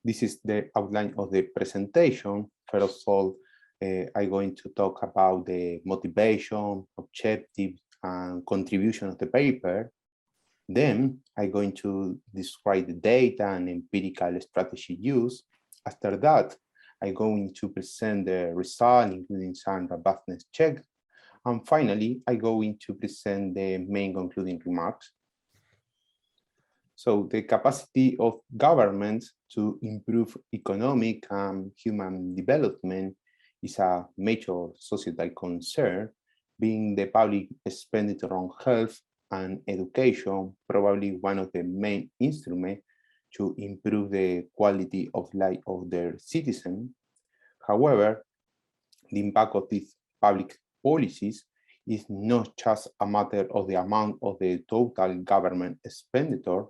This is the outline of the presentation. First of all, I'm going to talk about the motivation, objective, and contribution of the paper. Then I'm going to describe the data and empirical strategy used. After that, I'm going to present the result, including some robustness checks. And finally, I'm going to present the main concluding remarks. So the capacity of governments to improve economic and human development is a major societal concern, being the public expenditure on health and education probably one of the main instruments to improve the quality of life of their citizens. However, the impact of these public policies is not just a matter of the amount of the total government expenditure.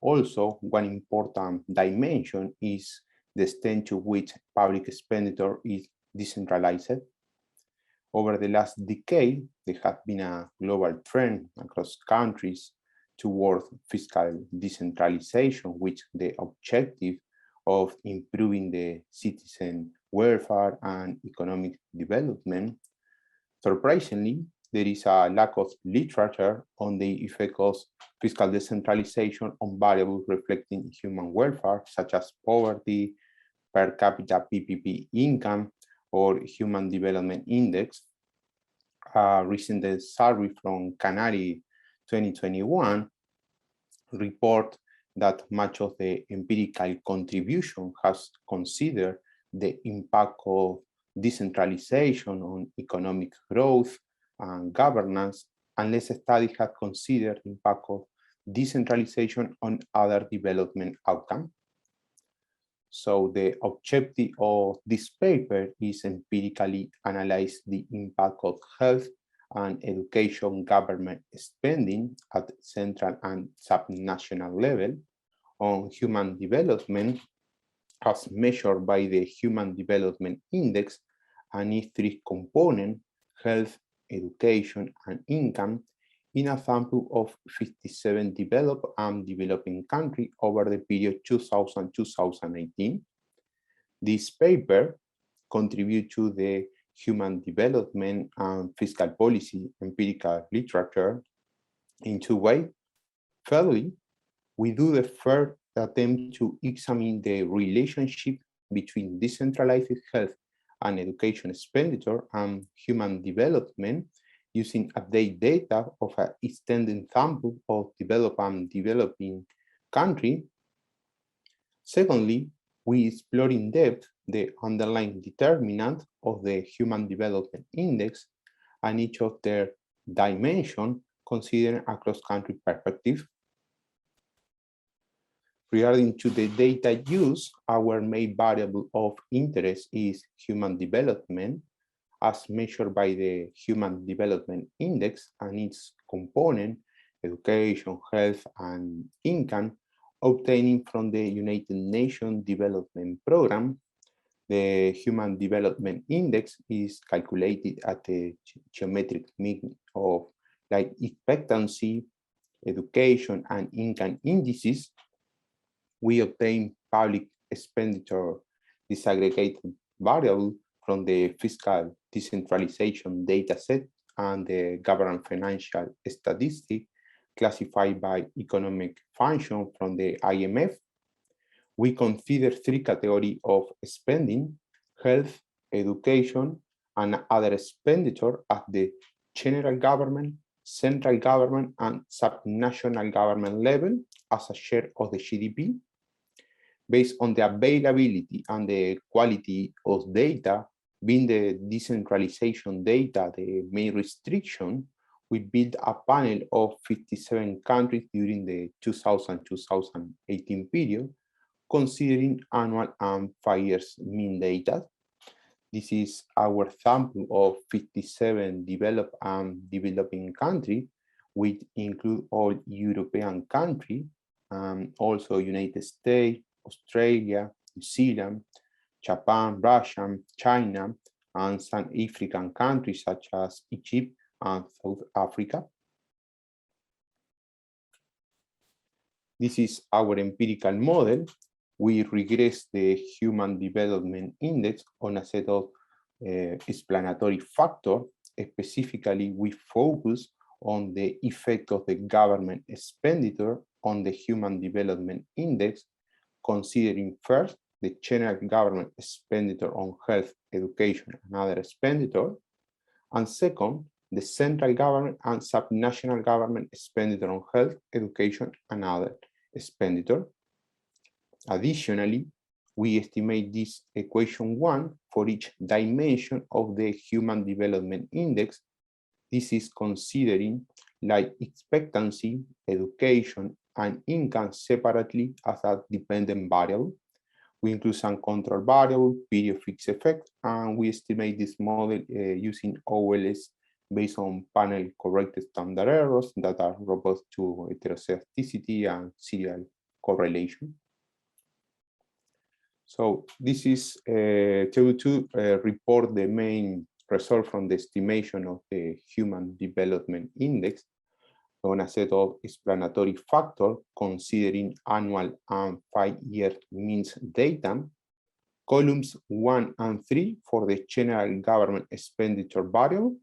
Also, one important dimension is the extent to which public expenditure is decentralized. Over the last decade, there has been a global trend across countries towards fiscal decentralization, with the objective of improving the citizen welfare and economic development. Surprisingly, there is a lack of literature on the effect of fiscal decentralization on variables reflecting human welfare, such as poverty, per capita PPP income, or Human Development Index. A recent survey from Canary 2021 report that much of the empirical contribution has considered the impact of decentralization on economic growth and governance, unless a study has considered the impact of decentralization on other development outcomes. So the objective of this paper is empirically analyze the impact of health and education government spending at central and subnational level on human development as measured by the Human Development Index and its three components, health, education, and income, in a sample of 57 developed and developing countries over the period 2000-2018. This paper contributes to the human development and fiscal policy empirical literature in two ways. Thirdly, we do the first attempt to examine the relationship between decentralized health and education expenditure and human development using updated data of an extended sample of developed and developing countries. Secondly, we explore in depth the underlying determinant of the Human Development Index and each of their dimensions considered across country perspective. Regarding to the data used, our main variable of interest is human development, as measured by the Human Development Index and its component, education, health, and income, obtaining from the United Nations Development Program. The Human Development Index is calculated at the geometric mean of life expectancy, education, and income indices. We obtain public expenditure disaggregated variable from the fiscal decentralization dataset and the government financial statistic classified by economic function from the IMF. We consider three categories of spending: health, education, and other expenditure at the general government, central government, and subnational government level as a share of the GDP. Based on the availability and the quality of data, being the decentralization data the main restriction, we built a panel of 57 countries during the 2000-2018 period, considering annual and 5 years mean data. This is our sample of 57 developed and developing countries, which include all European countries, also United States, Australia, New Zealand, Japan, Russia, China, and some African countries such as Egypt and South Africa. This is our empirical model. We regress the Human Development Index on a set of explanatory factors. Specifically, we focus on the effect of the government expenditure on the Human Development Index, considering first the general government expenditure on health, education, and other expenditure, and second, the central government and subnational government expenditure on health, education, and other expenditure. Additionally, we estimate this equation 1 for each dimension of the Human Development Index. This is considering life expectancy, education, and income separately as a dependent variable. We include some control variable, period fixed effect, and we estimate this model using OLS based on panel corrected standard errors that are robust to heteroscedasticity and serial correlation. So this is to report the main result from the estimation of the Human Development Index on a set of explanatory factors considering annual and 5-year means data, columns 1 and 3 for the general government expenditure variable,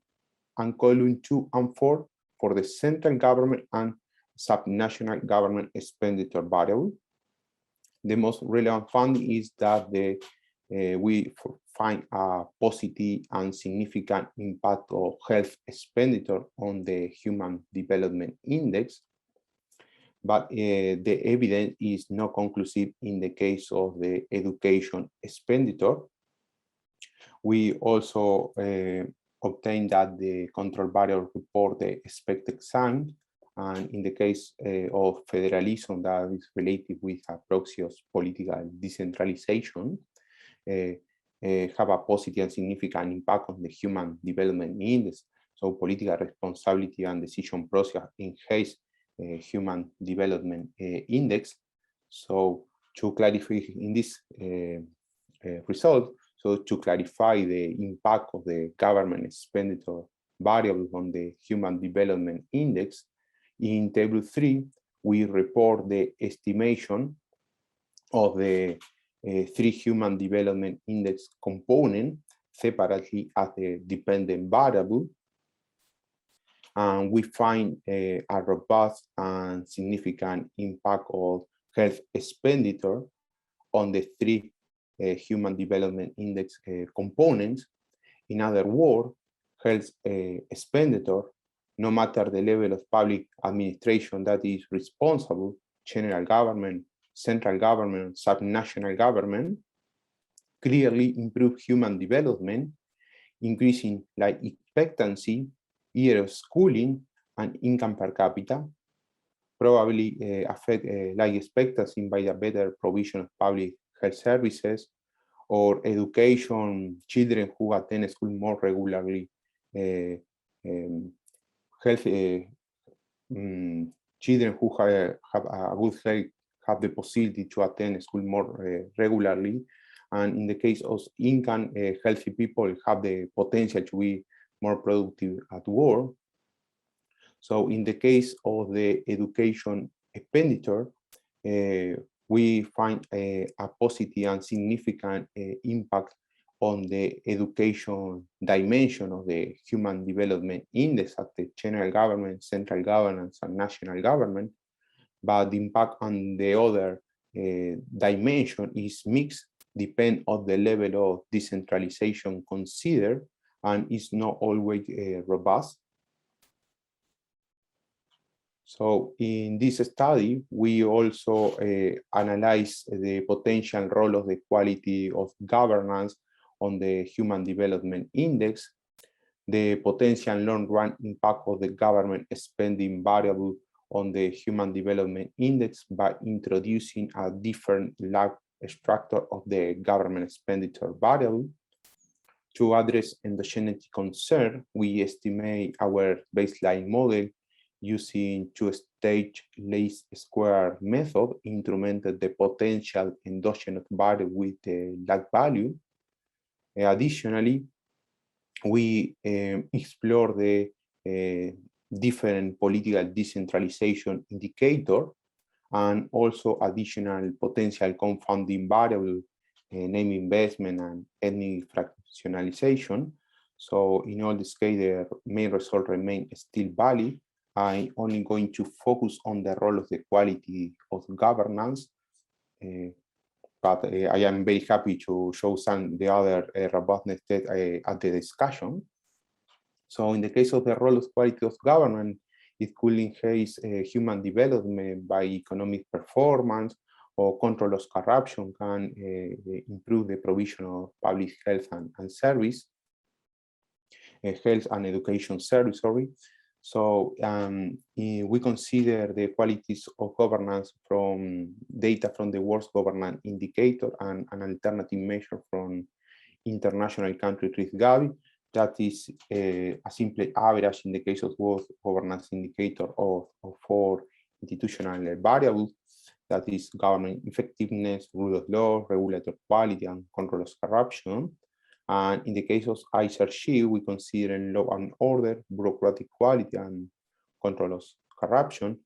and column 2 and 4 for the central government and subnational government expenditure variable. The most relevant finding is that we find a positive and significant impact of health expenditure on the Human Development Index, but the evidence is not conclusive in the case of the education expenditure. We also obtained that the control variable report the expected sign, and in the case of federalism that is related with a proxy of political decentralization, have a positive and significant impact on the Human Development Index. So political responsibility and decision process enhance Human Development Index. So to clarify in this result, so to clarify the impact of the government expenditure variable on the Human Development Index, in table 3, we report the estimation of the 3 Human Development Index component separately as a dependent variable. And we find a robust and significant impact of health expenditure on the 3 Human Development Index components. In other words, health expenditure, no matter the level of public administration that is responsible, general government, central government, subnational government, clearly improve human development, increasing life expectancy, year of schooling, and income per capita, probably affect life expectancy by a better provision of public health services or education, children who attend school more regularly, children who have a good health have the possibility to attend school more regularly. And in the case of income, healthy people have the potential to be more productive at work. So in the case of the education expenditure, we find a positive and significant impact on the education dimension of the Human Development Index at the general government, central government, and national government. But the impact on the other dimension is mixed, depend on the level of decentralization considered, and is not always robust. So in this study, we also analyze the potential role of the quality of governance on the Human Development Index, the potential long-run impact of the government spending variable on the Human Development Index by introducing a different lag structure of the government expenditure variable. To address endogeneity concern, we estimate our baseline model using two-stage least square method, instrumented the potential endogenous variable with the lag value. Additionally, we explore the different political decentralization indicator and also additional potential confounding variable, name investment and ethnic fractionalization. So in all this case, the main result remain still valid. I'm only going to focus on the role of the quality of governance, but I am very happy to show some the other robustness at the discussion. So in the case of the role of quality of government, it could enhance human development by economic performance, or control of corruption can improve the provision of public health and service, health and education service, sorry. So we consider the qualities of governance from data from the worst governance indicator and an alternative measure from international country Jsgp, that is a simple average in the case of worst governance indicator of 4 institutional variables, that is government effectiveness, rule of law, regulatory quality, and control of corruption. And in the case of Sjgp, we consider law and order, bureaucratic quality, and control of corruption.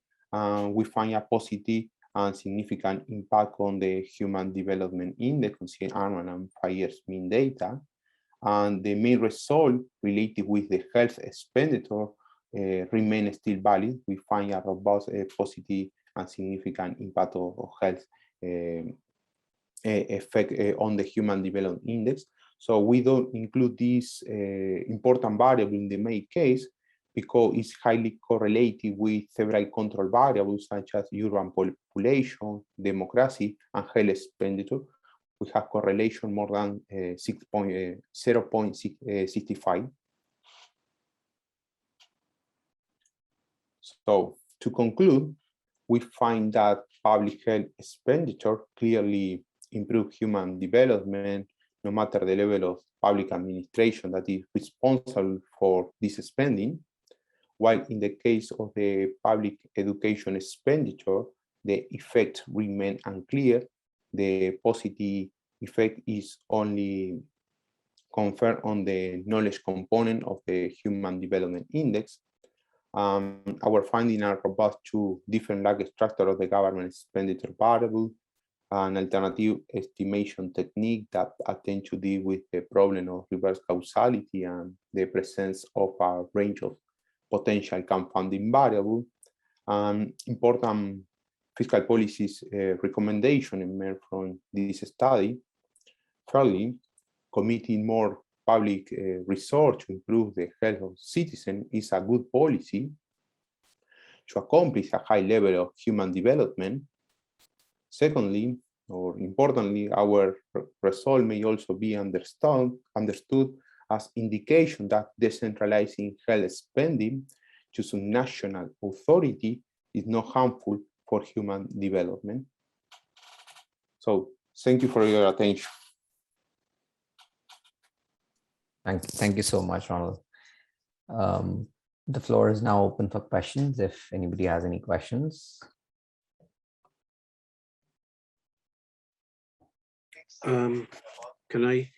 We find a positive and significant impact on the Human Development Index, considering annual and 5 years mean data. And the main result related with the health expenditure remain still valid. We find a robust, positive, and significant impact of health effect on the Human Development Index. So we don't include this important variable in the main case because it's highly correlated with several control variables such as urban population, democracy, and health expenditure. We have correlation more than 0.65. So to conclude, we find that public health expenditure clearly improve human development, no matter the level of public administration that is responsible for this spending, while in the case of the public education expenditure, the effects remain unclear. The positive effect is only conferred on the knowledge component of the Human Development Index. Our findings are robust to different lag structure of the government expenditure variable, an alternative estimation technique that attend to deal with the problem of reverse causality and the presence of a range of potential confounding variable. Important fiscal policies recommendation emerged from this study. Thirdly, committing more public resource to improve the health of citizens is a good policy to accomplish a high level of human development. Secondly, or importantly, our result may also be understood as indication that decentralizing health spending to some national authority is not harmful for human development. So thank you for your attention. Thank you so much, Ronald. The floor is now open for questions if anybody has any questions. Can I?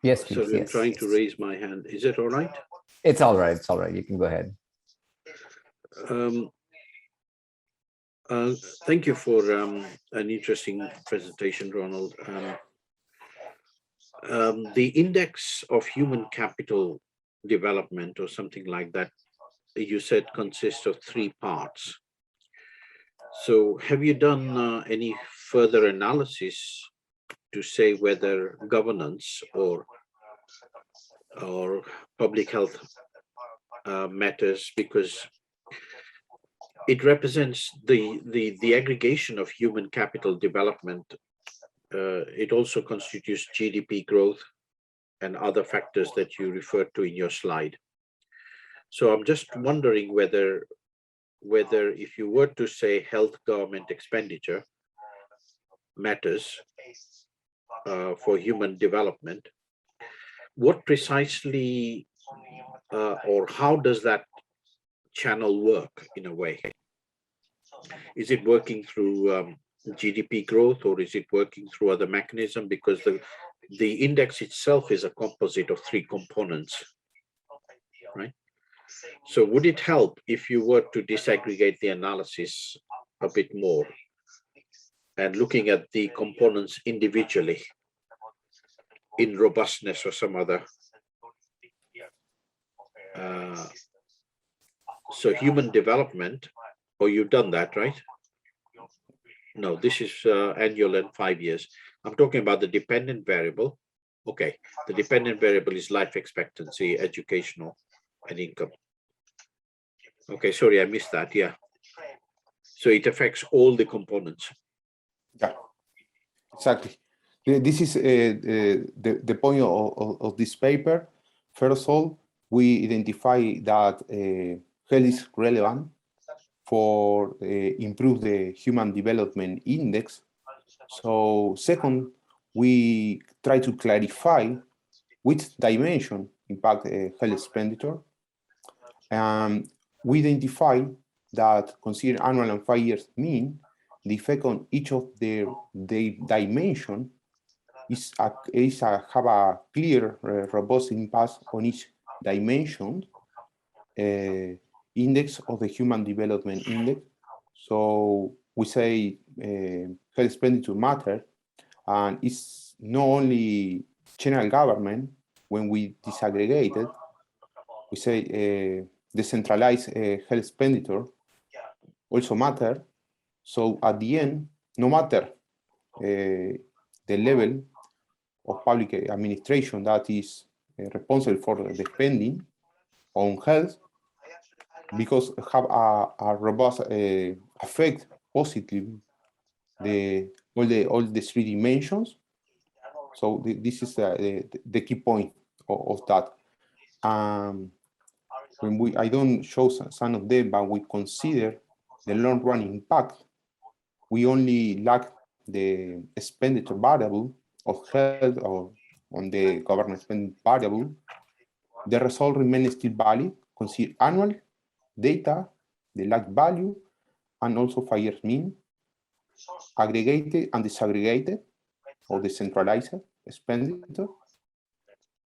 Yes, please. Sorry, I'm yes. trying to raise my hand. Is it all right? It's all right. It's all right. You can go ahead. Thank you for an interesting presentation, Ronald. The index of human capital development or something like that, you said consists of 3 parts. So have you done any further analysis to say whether governance or public health matters, because it represents the aggregation of human capital development. It also constitutes GDP growth and other factors that you referred to in your slide. So I'm just wondering whether if you were to say health government expenditure matters for human development, what precisely or how does that channel work in a way? Is it working through GDP growth, or is it working through other mechanism? Because the index itself is a composite of 3 components, right? So would it help if you were to disaggregate the analysis a bit more and looking at the components individually in robustness or some other? So human development, or you've done that, right? No, this is annual and 5 years. I'm talking about the dependent variable. Okay, the dependent variable is life expectancy, educational, and income. Okay, sorry, I missed that. Yeah. So it affects all the components. Yeah, exactly. This is the point of this paper. First of all, we identify that health is relevant for improve the Human Development Index. So second, we try to clarify which dimension impact health expenditure. We identify that consider annual and 5 years mean, the effect on each of the dimension have a clear, robust impact on each dimension index of the Human Development Index. So we say health expenditure matter, and it's not only general government. When we disaggregate it, we say decentralized health expenditure also matter. So at the end, no matter the level of public administration that is responsible for the spending on health, because have a robust effect positively all the 3 dimensions. So this is the key point of that. When I don't show some of them, but we consider the long run impact, we only lack the expenditure variable of health or on the government spending variable. The result remains still valid. Consider annual data, the lag value, and also 5 years mean, aggregated and disaggregated or decentralized expenditure.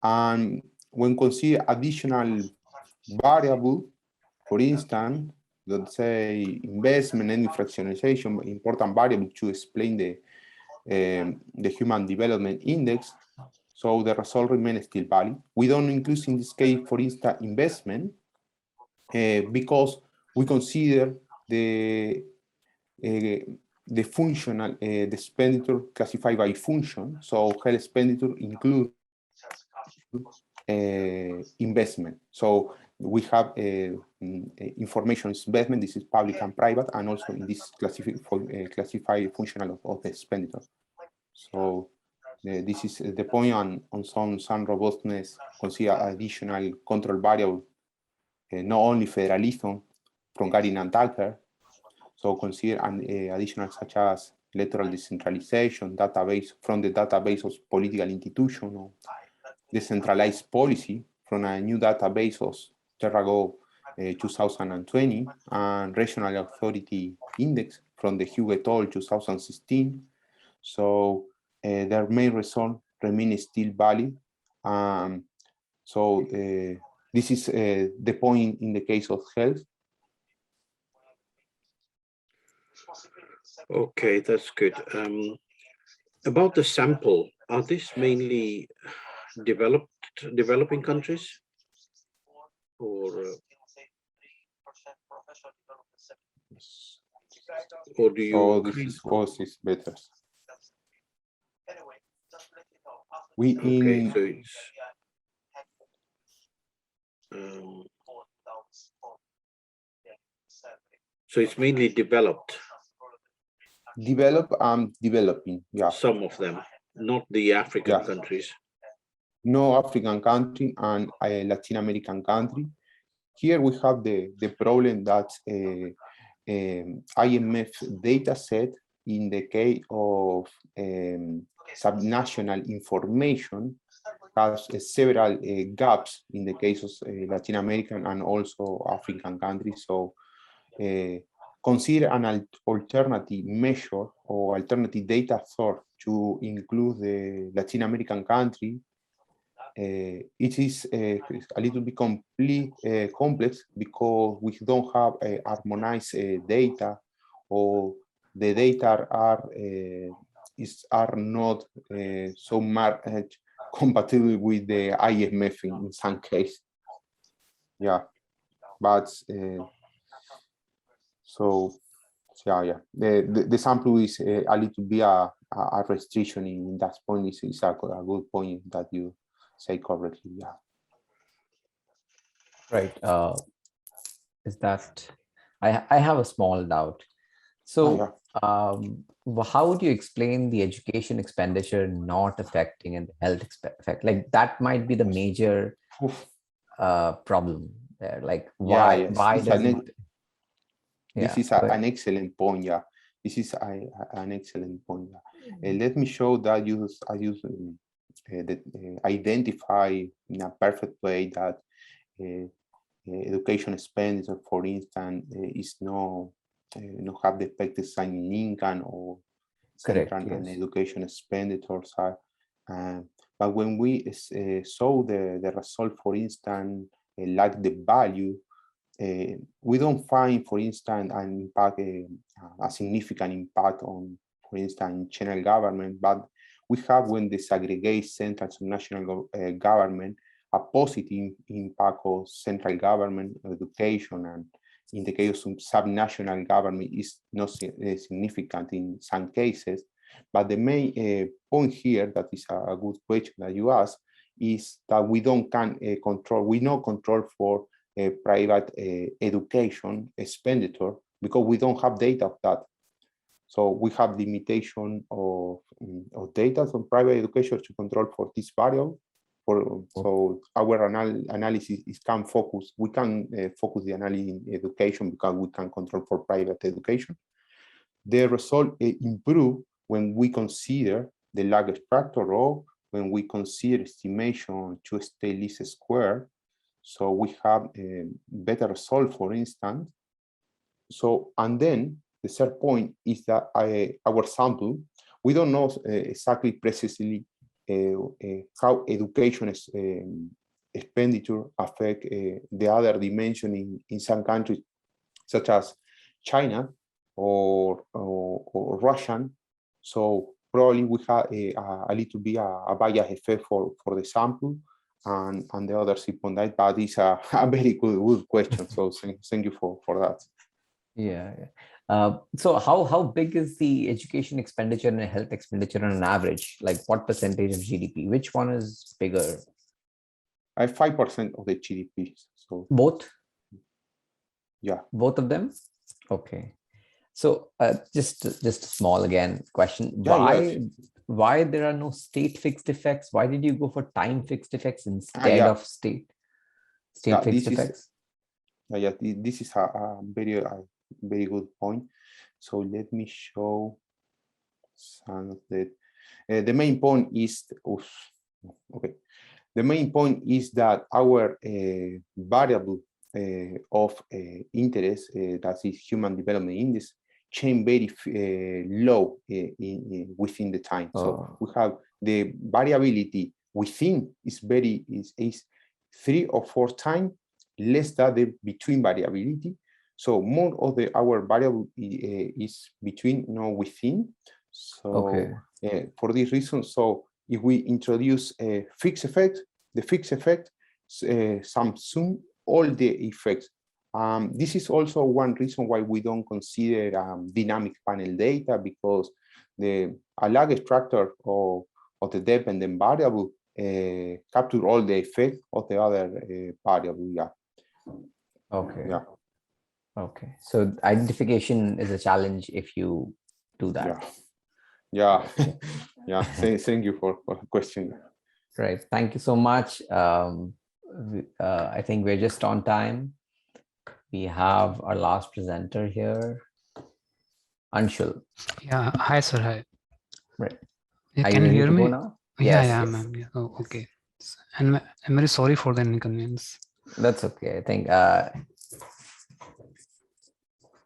And when consider additional variable, for instance, let's say investment and fractionalization, important variable to explain the Human Development Index. So the result remains still valid. We don't include in this case, for instance, investment, because we consider the functional, the expenditure classified by function. So health expenditure include investment. So we have information investment. This is public and private, and also in this classified functional of the expenditure. So this is the point on some robustness. Consider additional control variable, not only federalism from Garin and Tucker. So consider additional such as electoral decentralization, database from the database of political institution, or decentralized policy from a new database of Terrago 2020, and regional authority index from the Hugh et al. 2016. So their main result remains still valid. So this is the point in the case of health. Okay, that's good. About the sample, are these mainly developing countries, or do you? Oh, this is course is better. We okay, so it's mainly developed. Develop and developing, yeah. Some of them, not the African countries. No African country and a Latin American country. Here we have the problem that IMF data set in the case of subnational information has several gaps in the case of Latin American and also African countries. So consider an alternative measure or alternative data source to include the Latin American country, it is a little bit complex because we don't have harmonized data, or the data are not so much compatible with the IMF in some cases. Yeah, but so yeah, the sample is a little bit a restriction in that point. Is a good point that you say correctly. Yeah. Right. Is that I have a small doubt. So how would you explain the education expenditure not affecting and the health effect? Like that might be the major problem there. Like why does it? This is an excellent point. Yeah, this is an excellent point. Let me show that I use identify in a perfect way that education expenditure, for instance, is not have the expected sign in income or central and education expenditures are. But when we saw the result, for instance, like the value, we don't find, for instance, an impact, a significant impact on, for instance, general government, but we have, when they segregate central and national government, a positive impact of central government education, and in the case of subnational government is not significant in some cases. But the main point here, that is a good question that you ask, is that we don't control, we no control for private education expenditure because we don't have data of that. So we have limitation of data on private education to control for this variable. So our analysis can focus. We can focus the analysis in education because we can control for private education. The result improve when we consider the lag factor, or when we consider estimation to stay least square. So we have a better result, for instance. So, and then the third point is that our sample, we don't know exactly precisely how education expenditure affect the other dimension in some countries, such as China or Russian. So probably we have a little bit a bias effect for the sample, and the other on that, but it's a very good question. So thank you for that. Yeah. So how big is the education expenditure and health expenditure on an average? Like what percentage of GDP? Which one is bigger? 5% of the GDP. So both? Yeah. Both of them? Okay. So just a small again question. Why there are no state fixed effects? Why did you go for time fixed effects instead of state fixed effects? This is a very good point. So let me show some of that. The main point is the main point is that our variable of interest, that is human development index, change very low within the time. So we have the variability within is 3 or 4 times less than the between variability. So more of our variable is between, within. So for this reason, so if we introduce a fixed effect, the fixed effect sum all the effects. This is also one reason why we don't consider dynamic panel data, because a lag extractor of the dependent variable capture all the effect of the other variable. Yeah. Okay. Yeah. Okay. So identification is a challenge if you do that. Yeah. Yeah. Thank you for the question. Right. Thank you so much. I think we're just on time. We have our last presenter here, Anshul. Yeah. Hi, sir. Hi. Right. Can you hear me? Now? Yeah, yes. ma'am. Yeah. Oh, okay. And I'm very sorry for the inconvenience. That's okay. I think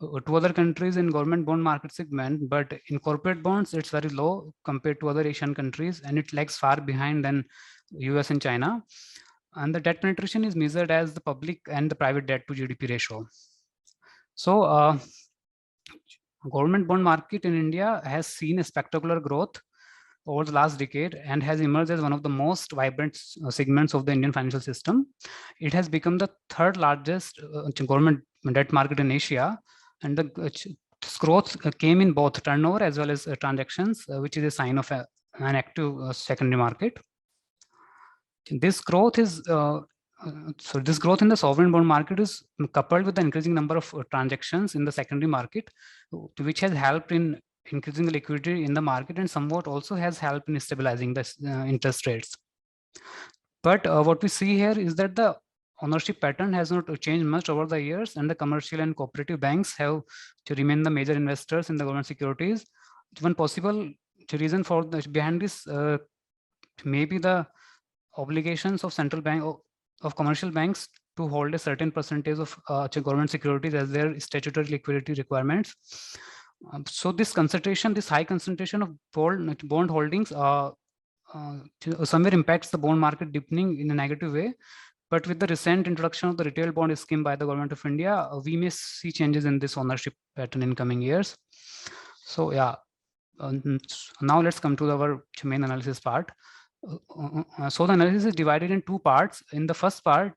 to other countries in government bond market segment, but in corporate bonds, it's very low compared to other Asian countries, and it lags far behind than US and China. And the debt penetration is measured as the public and the private debt to GDP ratio. So government bond market in India has seen a spectacular growth over the last decade and has emerged as one of the most vibrant segments of the Indian financial system. It has become the third largest government debt market in Asia, and this growth came in both turnover as well as transactions, which is a sign of an active secondary market. This growth is this growth in the sovereign bond market is coupled with the increasing number of transactions in the secondary market, which has helped in increasing the liquidity in the market and somewhat also has helped in stabilizing the interest rates. But what we see here is that the ownership pattern has not changed much over the years, and the commercial and cooperative banks have to remain the major investors in the government securities. One possible reason for behind this may be the obligations of central bank of commercial banks to hold a certain percentage of government securities as their statutory liquidity requirements. So this concentration, this high concentration of bond holdings somewhere impacts the bond market deepening in a negative way. But with the recent introduction of the retail bond scheme by the government of India, we may see changes in this ownership pattern in coming years. So yeah, now let's come to our main analysis part. So the analysis is divided in two parts. In the first part,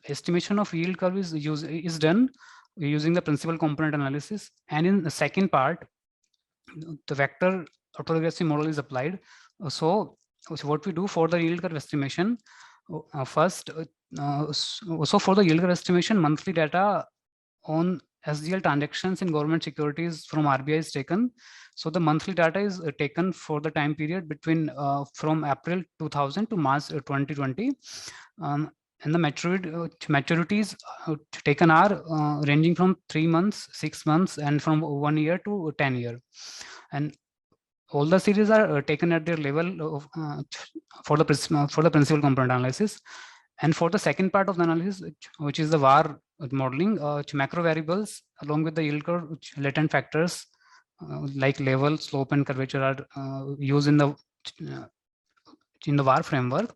estimation of yield curve is done using the principal component analysis, and in the second part, the vector autoregressive model is applied. So what we do for the yield curve estimation, first, so for the yield curve estimation, monthly data on SGL transactions in government securities from RBI is taken. So the monthly data is taken for the time period between from April 2000 to March 2020. And the maturities taken are ranging from 3 months, 6 months, and from 1 year to 10 years. And all the series are taken at their level of, for the principal component analysis. And for the second part of the analysis, which is the Var modeling, macro variables along with the yield curve, latent factors like level, slope, and curvature are used in the Var framework.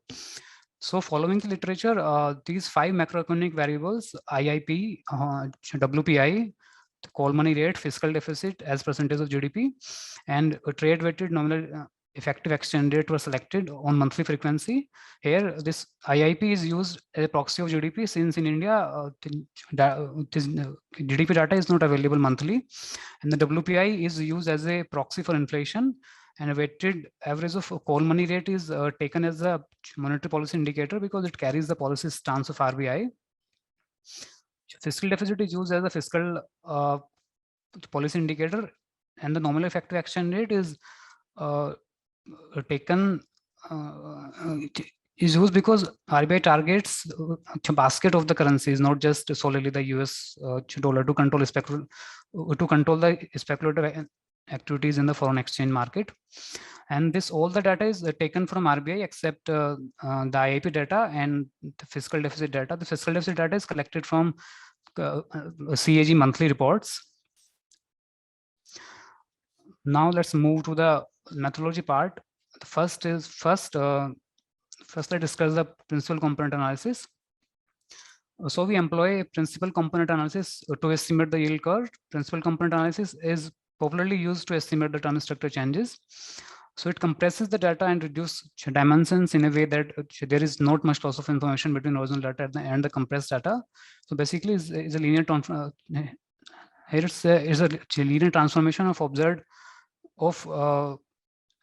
So following the literature, these 5 macroeconomic variables, IIP, WPI, the call money rate, fiscal deficit as percentage of GDP, and a trade weighted nominal effective exchange rate were selected on monthly frequency. Here, this IIP is used as a proxy of GDP, since in India, GDP data is not available monthly, and the WPI is used as a proxy for inflation, and a weighted average of call money rate is taken as a monetary policy indicator because it carries the policy stance of RBI. Fiscal deficit is used as a fiscal policy indicator, and the nominal effective exchange rate is taken is used because RBI targets a basket of the currencies, not just solely the US dollar, to control the speculative activities in the foreign exchange market. And this all the data is taken from RBI except the IIP data and the fiscal deficit data. The fiscal deficit data is collected from CAG monthly reports. Now let's move to the methodology part. First, let's discuss the principal component analysis. So we employ principal component analysis to estimate the yield curve. Principal component analysis is popularly used to estimate the term structure changes. So it compresses the data and reduces dimensions in a way that there is not much loss of information between original data and the compressed data. So basically, it's a linear linear transformation of observed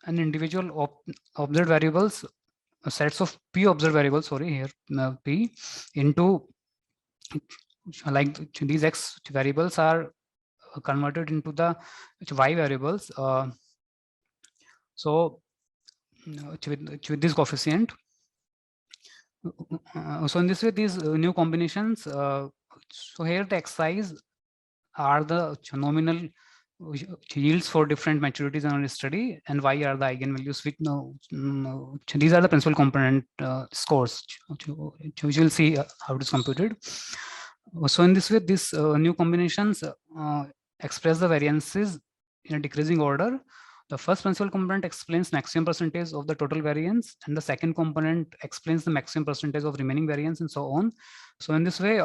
an individual observed variables, sets of P observed variables, sorry, here P, into like these X variables are converted into the Y variables. So with this coefficient. So in this way, these new combinations. So here the Xi's are the nominal yields for different maturities on a study, and Y are the eigenvalues. With these are the principal component scores, which we'll see how it is computed. So in this way, these new combinations express the variances in a decreasing order. The first principal component explains maximum percentage of the total variance, and the second component explains the maximum percentage of remaining variance, and so on. So in this way,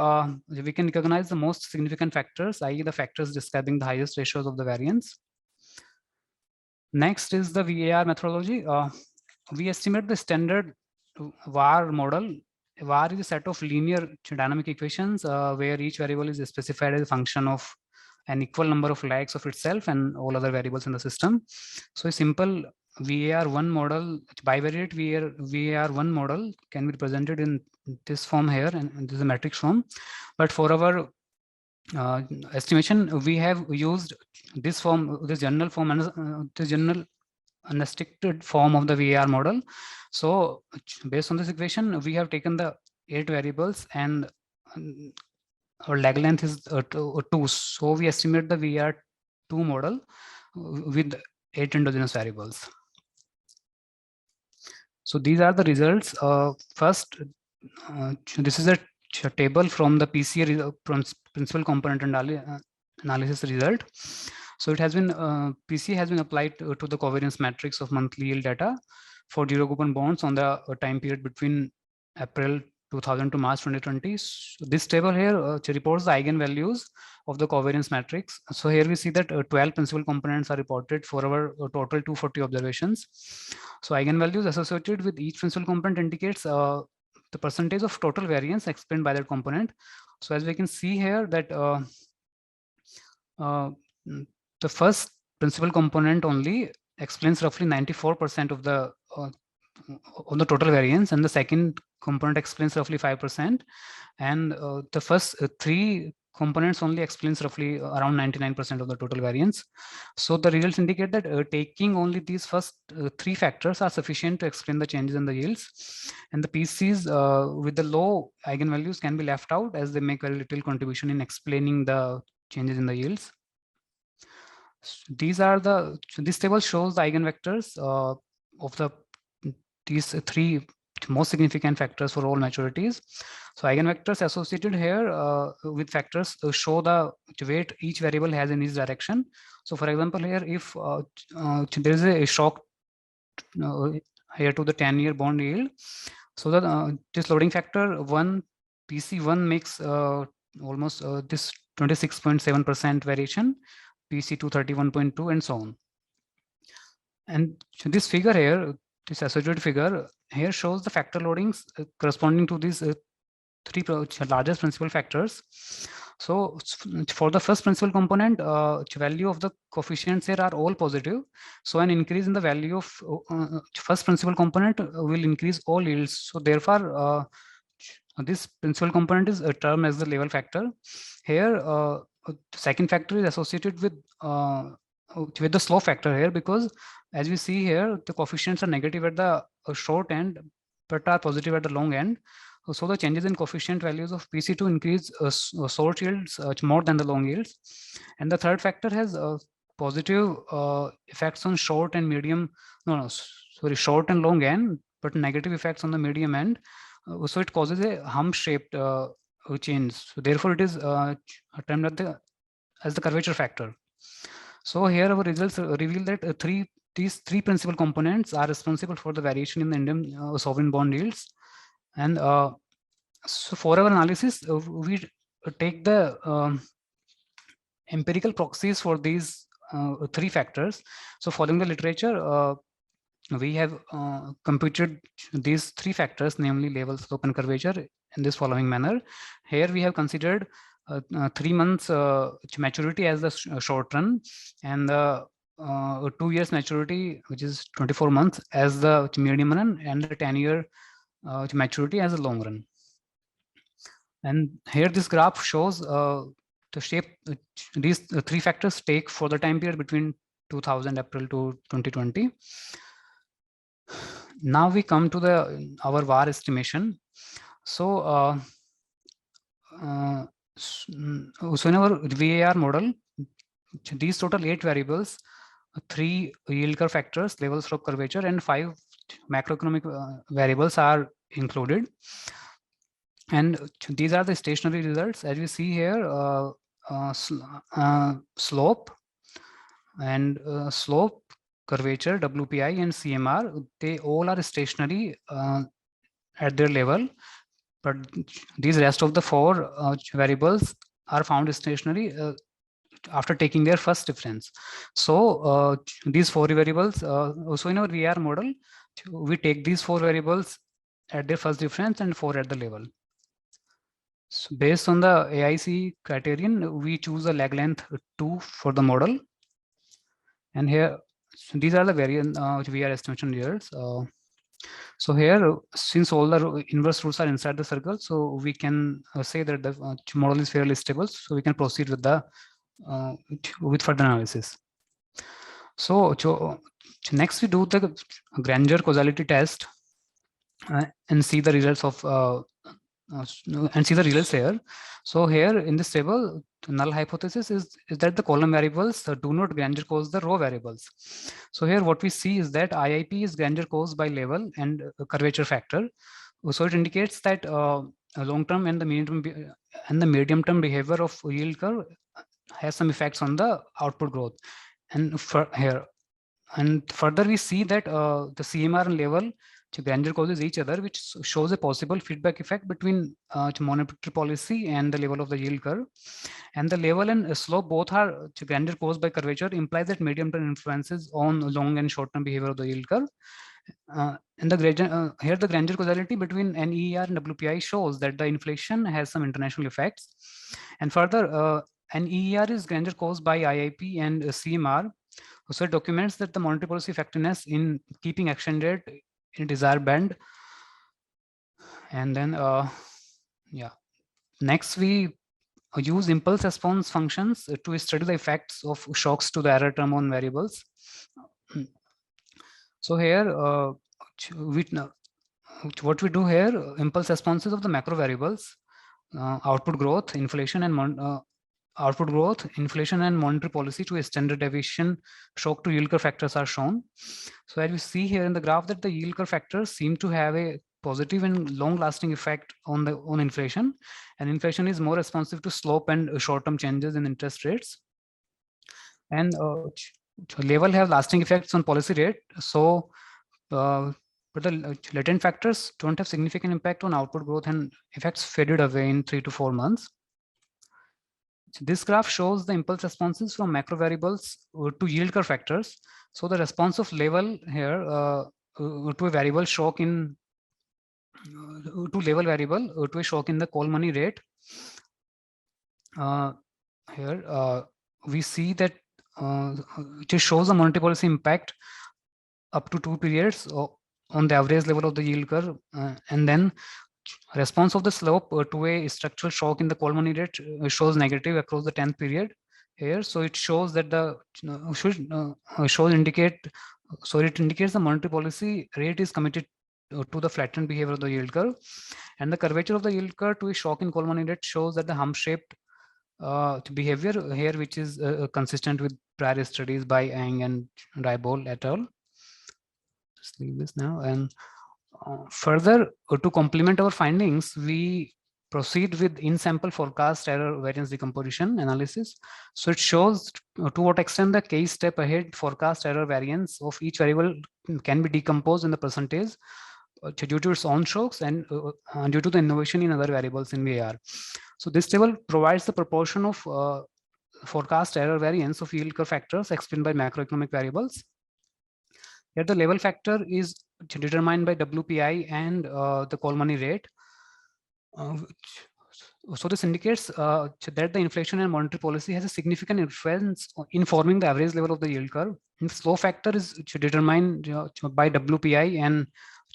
we can recognize the most significant factors, i.e. the factors describing the highest ratios of the variance. Next is the VAR methodology. We estimate the standard Var model. Var is a set of linear dynamic equations where each variable is specified as a function of an equal number of lags of itself and all other variables in the system. So a simple VAR1 model, bivariate VAR1 model can be represented in this form here, and this is a matrix form. But for our estimation, we have used this form, this general form, and this general unrestricted form of the VAR model. So based on this equation, we have taken the 8 variables, and our lag length is 2. So we estimate the VAR2 model with 8 endogenous variables. So these are the results. First, this is a table from the PCA principal component analysis result. So it has been PCA has been applied to the covariance matrix of monthly yield data for zero coupon bonds on the time period between April 2000 to March 2020. So this table here reports the eigenvalues of the covariance matrix. So here we see that 12 principal components are reported for our total 240 observations. So eigenvalues associated with each principal component indicates the percentage of total variance explained by that component. So as we can see here that the first principal component only explains roughly 94% of the total variance, and the second component explains roughly 5%, and the first 3 components only explains roughly around 99% of the total variance. So the results indicate that taking only these first 3 factors are sufficient to explain the changes in the yields, and the PCs with the low eigenvalues can be left out as they make very little contribution in explaining the changes in the yields. These are this table shows the eigenvectors of these 3 most significant factors for all maturities. So eigenvectors associated here with factors show the weight each variable has in each direction. So for example, here if there is a shock here to the 10-year bond yield, so that this loading factor 1 PC1 makes almost this 26.7% variation, PC2 31.2, and so on. And this figure here, this associated figure here shows the factor loadings corresponding to these 3 largest principal factors. So for the first principal component, value of the coefficients here are all positive. So an increase in the value of first principal component will increase all yields. So therefore, this principal component is termed as the level factor. Here, the second factor is associated with the slope factor here, because as we see here, the coefficients are negative at the short end, but are positive at the long end. So the changes in coefficient values of PC2 increase short yields more than the long yields. And the third factor has positive effects on short and medium, short and long end, but negative effects on the medium end. So it causes a hump-shaped change. So therefore, it is termed as the curvature factor. So here our results reveal that these three principal components are responsible for the variation in the Indian sovereign bond yields. And so for our analysis, we take the empirical proxies for these 3 factors. So following the literature, we have computed these 3 factors, namely level, slope, and curvature, in this following manner. Here we have considered 3 months maturity as the short run, and the 2 years maturity, which is 24 months, as the medium run, and the 10-year maturity as a long run. And here this graph shows the shape these 3 factors take for the time period between 2000 April to 2020. Now we come to our VAR estimation. So, so in our VAR model, these total 8 variables, 3 yield curve factors, level, slope, curvature, and 5 macroeconomic variables are included. And these are the stationary results. As we see here, slope and slope, curvature, WPI and CMR, they all are stationary at their level, but these rest of the four variables are found stationary after taking their first difference. So these four variables, also in our VR model, we take these four variables at their first difference and four at the level. So based on the AIC criterion, we choose a lag length 2 for the model. And here, so these are the variant VR estimation results. So here, since all the inverse roots are inside the circle, so we can say that the model is fairly stable. So we can proceed with the with further analysis. So next we do the grandeur causality test and see the results of and see the results here. So here in this table, the null hypothesis is that the column variables do not grandeur cause the row variables. So here what we see is that IIP is grandeur caused by level and curvature factor. So it indicates that long-term and the medium-term behavior of yield curve has some effects on the output growth. And further we see that the CMR and level grandeur causes each other, which shows a possible feedback effect between monetary policy and the level of the yield curve. And the level and slope both are grandeur caused by curvature, implies that medium-term influences on long and short-term behavior of the yield curve. And the here the grandeur causality between NER and WPI shows that the inflation has some international effects. And further, NER is grandeur caused by IIP and CMR. So it documents that the monetary policy effectiveness in keeping exchange rate in desired band. And then, yeah, next we use impulse response functions to study the effects of shocks to the error term on variables. So here, what we do here, impulse responses of the macro variables, output growth, inflation, and monetary policy to a standard deviation shock to yield curve factors are shown. So as we see here in the graph that the yield curve factors seem to have a positive and long-lasting effect on inflation, and inflation is more responsive to slope and short-term changes in interest rates. And level have lasting effects on policy rate. So but the latent factors don't have significant impact on output growth, and effects faded away in 3 to 4 months. So this graph shows the impulse responses from macro variables to yield curve factors. So the response of level here to a variable shock in to level variable to a shock in the call money rate. Here we see that it shows the monetary policy impact up to 2 periods on the average level of the yield curve, and then response of the slope to a structural shock in the call money rate shows negative across the 10th period here. So it shows that the it indicates the monetary policy rate is committed to the flattened behavior of the yield curve, and the curvature of the yield curve to a shock in call money rate shows that the hump-shaped behavior here, which is consistent with prior studies by Ang and Diebol et al. Just leave this now. And further, to complement our findings, we proceed with in-sample forecast error variance decomposition analysis. So it shows to what extent the case step ahead forecast error variance of each variable can be decomposed in the percentage due to its own shocks and due to the innovation in other variables in VAR. So this table provides the proportion of forecast error variance of yield curve factors explained by macroeconomic variables. Here the level factor is determined by WPI and the call money rate. So this indicates that the inflation and monetary policy has a significant influence in forming the average level of the yield curve. And slope factor is determined by WPI and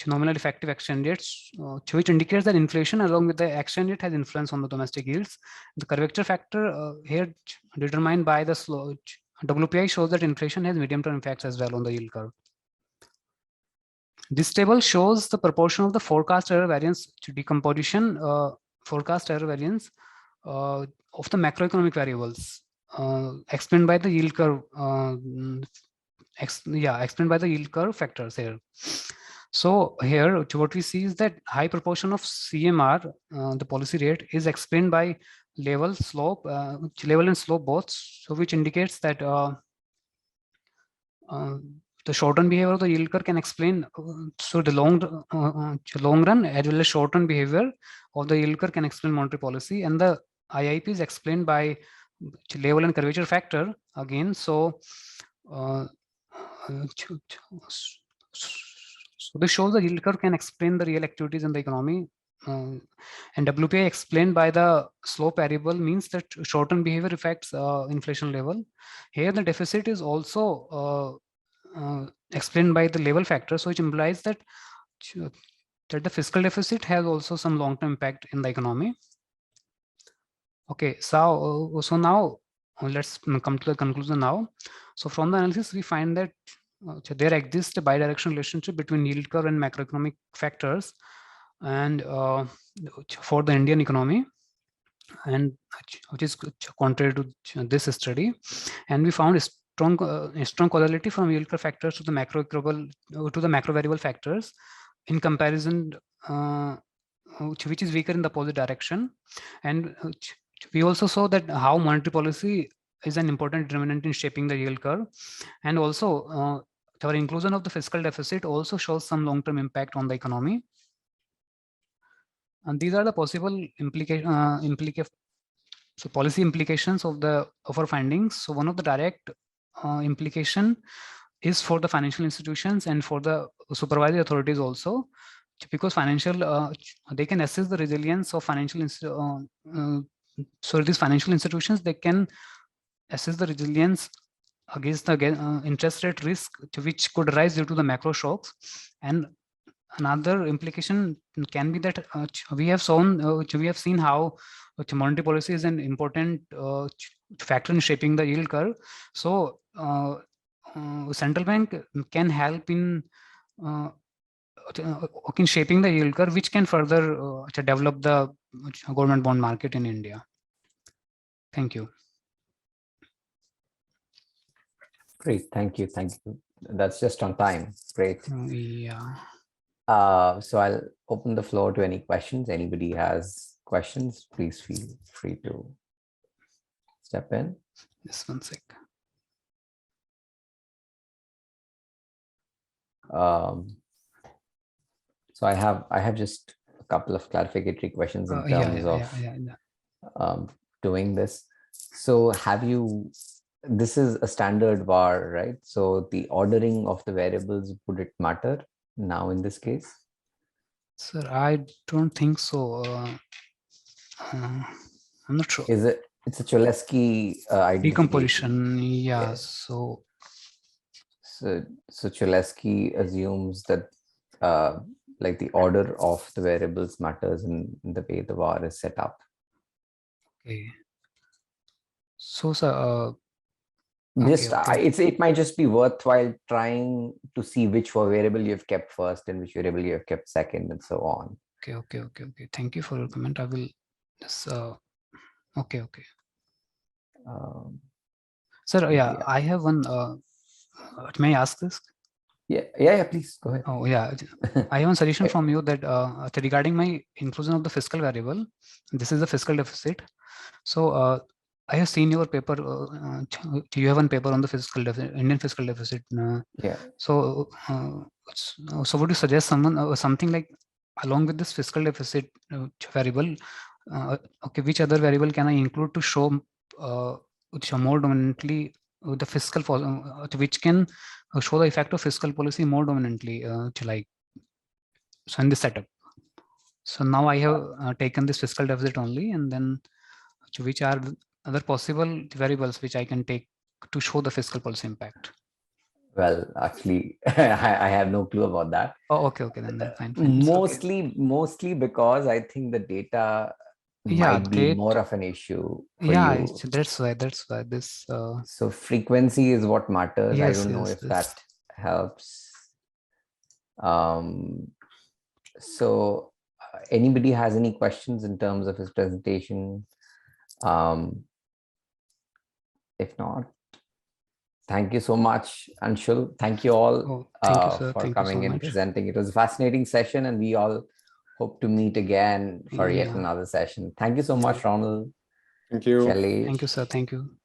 nominal effective exchange rates, which indicates that inflation along with the exchange rate has influence on the domestic yields. The curvature factor here determined by the slope WPI shows that inflation has medium-term effects as well on the yield curve. This table shows the proportion of the forecast error variance to decomposition, forecast error variance of the macroeconomic variables explained by the yield curve. Explained by the yield curve factors here. So here, what we see is that high proportion of CMR, the policy rate, is explained by level, slope, level and slope both. So which indicates that the short-run behavior of the yield curve can explain. So the long run as well as short-run behavior of the yield curve can explain monetary policy, and the IIP is explained by level and curvature factor again. So so this shows the yield curve can explain the real activities in the economy. And WPI explained by the slope variable means that short-term behavior affects inflation level. Here the deficit is also explained by the level factor, so which implies that the fiscal deficit has also some long-term impact in the economy. Okay, so now let's come to the conclusion now. So from the analysis, we find that there exists a bidirectional relationship between yield curve and macroeconomic factors, and for the Indian economy, and which is contrary to this study. And we found a strong correlation from yield curve factors to the macro variable factors in comparison, which is weaker in the opposite direction. And we also saw that how monetary policy is an important determinant in shaping the yield curve, and also our inclusion of the fiscal deficit also shows some long-term impact on the economy. And these are the possible policy implications of our findings. So one of the direct implication is for the financial institutions and for the supervisory authorities also, because they can assess the resilience of these financial institutions, they can assess the resilience against the interest rate risk which could arise due to the macro shocks. And another implication can be that we have seen how monetary policy is an important factor in shaping the yield curve. So central bank can help in shaping the yield curve, which can further develop the government bond market in India. Thank you. Great, thank you. That's just on time. Great. Yeah. So I'll open the floor to any questions. Anybody has questions, please feel free to step in. Just one sec. So I have just a couple of clarificatory questions in terms of doing this. So this is a standard VAR, right? So the ordering of the variables, would it matter now in this case? Sir, I don't think so. I'm not sure. It's a Cholesky decomposition? Yeah. Yes. So Cholesky assumes that like the order of the variables matters in the way the VAR is set up. Okay. So, sir, it might just be worthwhile trying to see which variable you've kept first and which variable you have kept second, and so on. Okay. Thank you for your comment. I will just okay. Sir, yeah, I have one. May I ask this? Yeah, please go ahead. Oh yeah, I have one suggestion from you that regarding my inclusion of the fiscal variable. This is the fiscal deficit. So I have seen your paper. You have one paper on the Indian fiscal deficit. Yeah. So would you suggest something like, along with this fiscal deficit variable, okay, which other variable can I include to show more dominantly the fiscal, which can show the effect of fiscal policy more dominantly, so in this setup. So now I have taken this fiscal deficit only, and then which are other possible variables which I can take to show the fiscal policy impact? Well, actually, I have no clue about that. Oh, okay, then fine. Mostly because I think the data might be more of an issue for you. That's why this. So frequency is what matters. Yes, I don't know if that helps. So anybody has any questions in terms of his presentation? If not, Thank you so much, Anshul. Thank you all Oh, thank you, sir. for Thank you so coming and much. presenting. It was a fascinating session, and we all hope to meet again for yet Yeah. another session. Thank you so much, Ronald. Thank you. Sailesh. Thank you, sir. Thank you.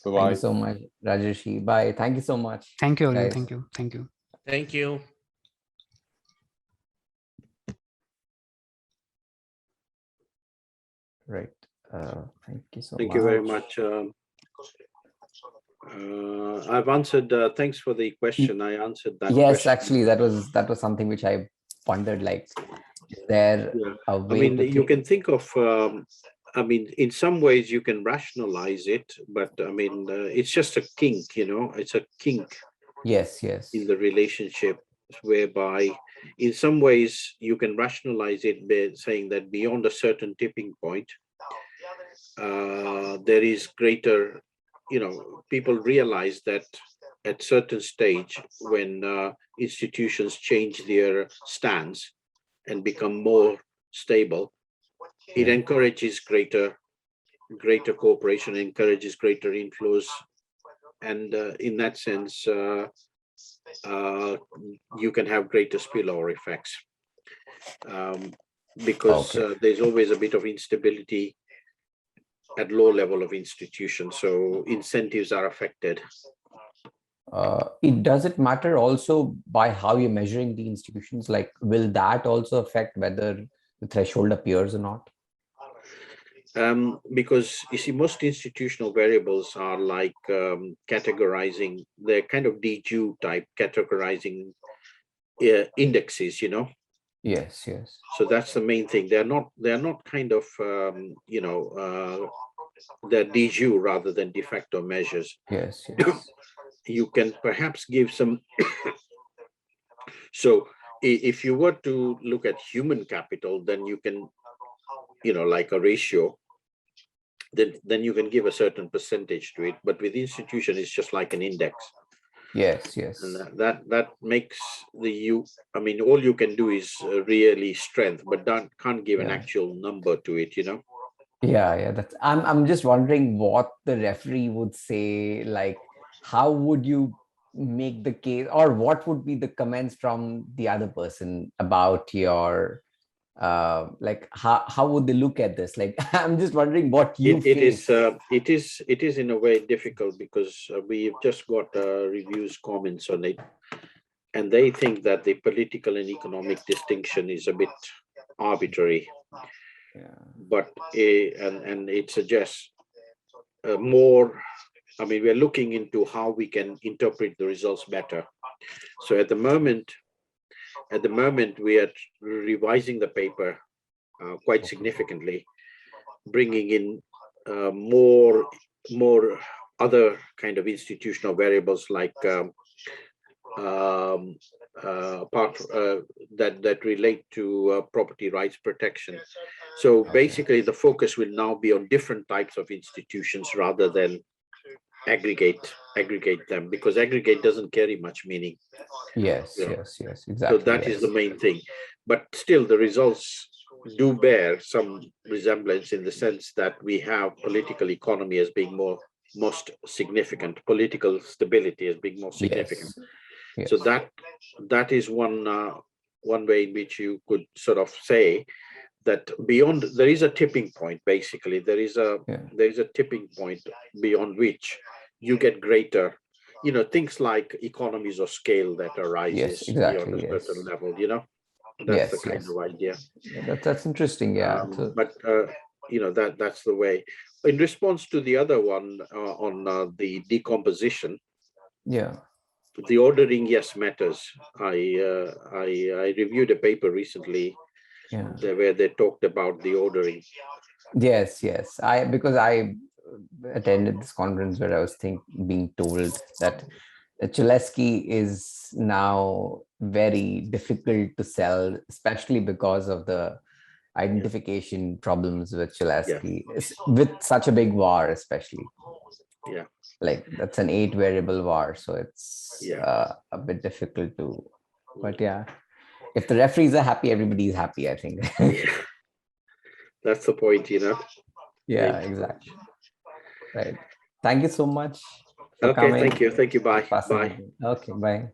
Thank Bye-bye. you so much, Rajarshi. Bye. Thank you so much. Thank you, guys. Thank you. Thank you. Thank you. Right. Thank you so much. Thank you very much. I've answered. Thanks for the question. I answered that. Yes, question. actually, that was something which I wondered. Like, is there a I way? mean, you can think of. I mean, in some ways you can rationalize it, but I mean, it's just a kink. You know, it's a kink Yes, yes. in the relationship, whereby, in some ways, you can rationalize it by saying that beyond a certain tipping point, there is greater. You know, people realize that at certain stage when institutions change their stance and become more stable, it Yeah. encourages greater cooperation, encourages greater inflows, and in that sense, you can have greater spillover effects, because there's always a bit of instability at low level of institutions, so incentives are affected. Does it matter also by how you're measuring the institutions? Like, will that also affect whether the threshold appears or not? Because you see, most institutional variables are like categorizing, they're kind of DJU type categorizing indexes, you know. Yes, yes. So that's the main thing. They're not kind of they're DJU rather than de facto measures. Yes, yes. You can perhaps give some. So if you were to look at human capital, then you can, like a ratio, then you can give a certain percentage to it. But with institution, it's just like an index. Yes, yes. And that makes I mean, all you can do is really strength, but can't give an actual number to it, you know. Yeah. I'm just wondering what the referee would say. Like, how would you make the case, or what would be the comments from the other person about your like how would they look at this? Like, I'm just wondering what you face. It is in a way difficult, because we've just got reviews comments on it, and they think that the political and economic distinction is a bit arbitrary. But and it suggests more. I mean, we're looking into how we can interpret the results better. So at the moment we are revising the paper quite significantly, bringing in more other kind of institutional variables, like part that relate to property rights protection. So basically, the focus will now be on different types of institutions rather than aggregate them, because aggregate doesn't carry much meaning. Yes, exactly. So that is the main thing. But still, the results do bear some resemblance, in the sense that we have political economy as being most significant, political stability as being more significant. Yes. So that is one way in which you could sort of say that beyond, there is a tipping point. Basically, there is a tipping point beyond which you get greater, things like economies of scale that arises beyond a certain level. That's the kind of idea. That's interesting. Yeah. But that's the way. In response to the other one on the decomposition. Yeah. The ordering, yes, matters. I reviewed a paper recently where they talked about the ordering. Yes. Because I attended this conference where I was being told that Jelensky is now very difficult to sell, especially because of the identification problems with Jelensky, with such a big war, especially. Yeah. Like, that's an 8 variable war, so it's a bit difficult to, but yeah, if the referees are happy, everybody's happy, I think. That's the point, Yeah, exactly. Right. Thank you so much. for Okay, coming. thank you. Thank you. Bye. Passing Bye. it. Okay, bye.